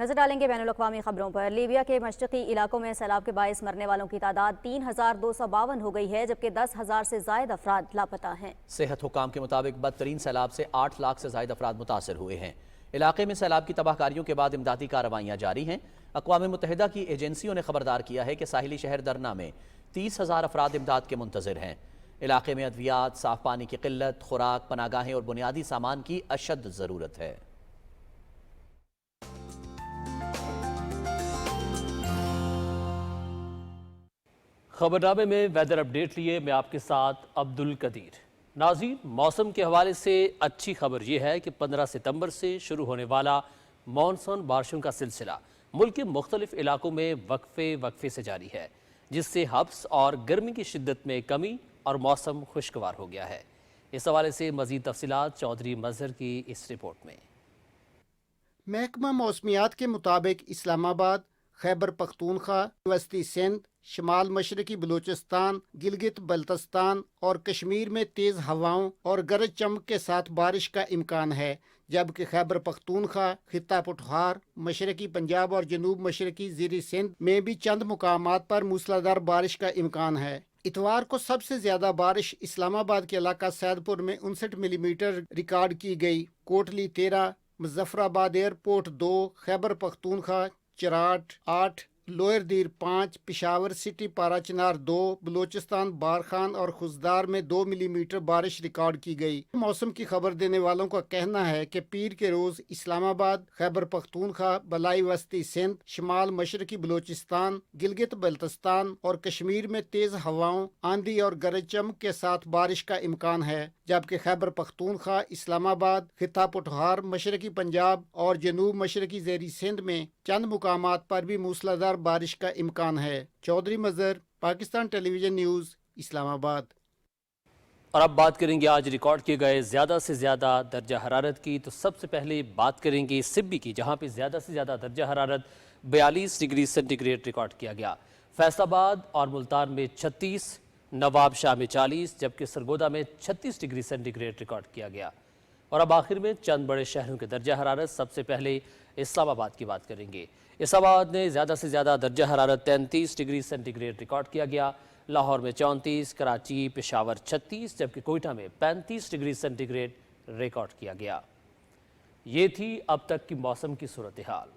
नजर डालेंगे बैनुल अक़वामी खबरों पर। लीबिया के मशरक़ी इलाकों में सैलाब के बायस मरने वालों की तादाद 3252 हो गई है, जबकि 10,000 से ज़ायद अफराद लापता हैं। सेहत हुकाम के मुताबिक बदतरीन सैलाब से 8 लाख से ज़ायद अफराद मुतासर हुए हैं। इलाके में सैलाब की तबाहकारियों के बाद इमदादी कार्रवाइयाँ जारी हैं। अक़वाम मुत्तहिदा की एजेंसियों ने खबरदार किया है कि साहिली शहर दरना में 30,000 अफराद इमदाद के मुंतज़िर हैं। इलाके में अद्वियात, साफ पानी की किल्लत, खुराक, पनागाहें और बुनियादी सामान की अशद ज़रूरत है। खबरनामे में वेदर अपडेट लिए मैं आपके साथ अब्दुल कदीर। नाज़रीन, मौसम के हवाले से अच्छी खबर यह है कि 15 सितंबर से शुरू होने वाला मानसून बारिशों का सिलसिला मुल्क के मुख्तलिफ इलाकों में वक्फे से जारी है, जिससे हब्स और गर्मी की शिद्दत में कमी और मौसम खुशगवार हो गया है। इस हवाले से मज़ीद तफसीलात चौधरी मजहर की इस रिपोर्ट में। महकमा मौसमियात के मुताबिक इस्लामाबाद, खैबर पख्तूनख्वा, वस्ती सिंध, शमाल मशरकी बलूचिस्तान, गिलगित बल्तिस्तान और कश्मीर में तेज़ हवाओं और गरज चमक के साथ बारिश का इम्कान है, जबकि खैबर पख्तूनख्वा, खित्ता पठवार, मशरकी पंजाब और जनूब मशरकी ज़ीरी सिंध में भी चंद मुकामात पर मूसलाधार बारिश का इम्कान है। इतवार को सबसे ज़्यादा बारिश इस्लामाबाद के इलाका सैदपुर में 59 मिलीमीटर रिकॉर्ड की गई। कोटली 13, मुजफ्फराबाद एयरपोर्ट 2, खैबर पख्तूनख्वा चराट 8, लोअर दीर 5, पिशावर सिटी पाराचनार 2, बलूचिस्तान बारखान और खुजदार में 2 मिलीमीटर बारिश रिकॉर्ड की गई। मौसम की खबर देने वालों का कहना है कि पीर के रोज इस्लामाबाद, खैबर पख्तूनख्वा, बलाई वस्ती सिंध, शमाल मशरकी बलूचिस्तान, गिलगित बल्तिस्तान और कश्मीर में तेज हवाओं, आंधी और गरज चमक के साथ बारिश का इम्कान है, जबकि खैबर पख्तूनख्वा, इस्लामाबाद, खित्ता पठवार, मशरकी पंजाब और जनूब मशरकी ज़ेरी सिंध में चंद मुकामात पर भी मूसलाधार बारिश का इम्कान है। चौधरी मजहर, पाकिस्तान टेलीविजन न्यूज़, इस्लामाबाद। और अब बात करेंगे आज रिकॉर्ड किए गए ज़्यादा से ज़्यादा दर्जा हरारत की। तो सबसे पहले बात करेंगे सिब्बी की, जहाँ पे ज़्यादा से ज़्यादा दर्जा हरारत 42 डिग्री सेंटीग्रेड रिकॉर्ड किया गया। फैसलाबाद और मुल्तान में 36, नवाबशाह में 40, जबकि सरगोदा में 36 डिग्री सेंटीग्रेड रिकॉर्ड किया गया। और अब आखिर में चंद बड़े शहरों के दर्जा हरारत। सबसे पहले इस्लामाबाद की बात करेंगे। इस्लामाबाद में ज़्यादा से ज़्यादा दर्जा हरारत 33 डिग्री सेंटीग्रेड रिकॉर्ड किया गया। लाहौर में 34, कराची, पेशावर 36, जबकि कोयटा में 35 डिग्री सेंटीग्रेड रिकॉर्ड किया गया। ये थी अब तक की मौसम की सूरत हाल।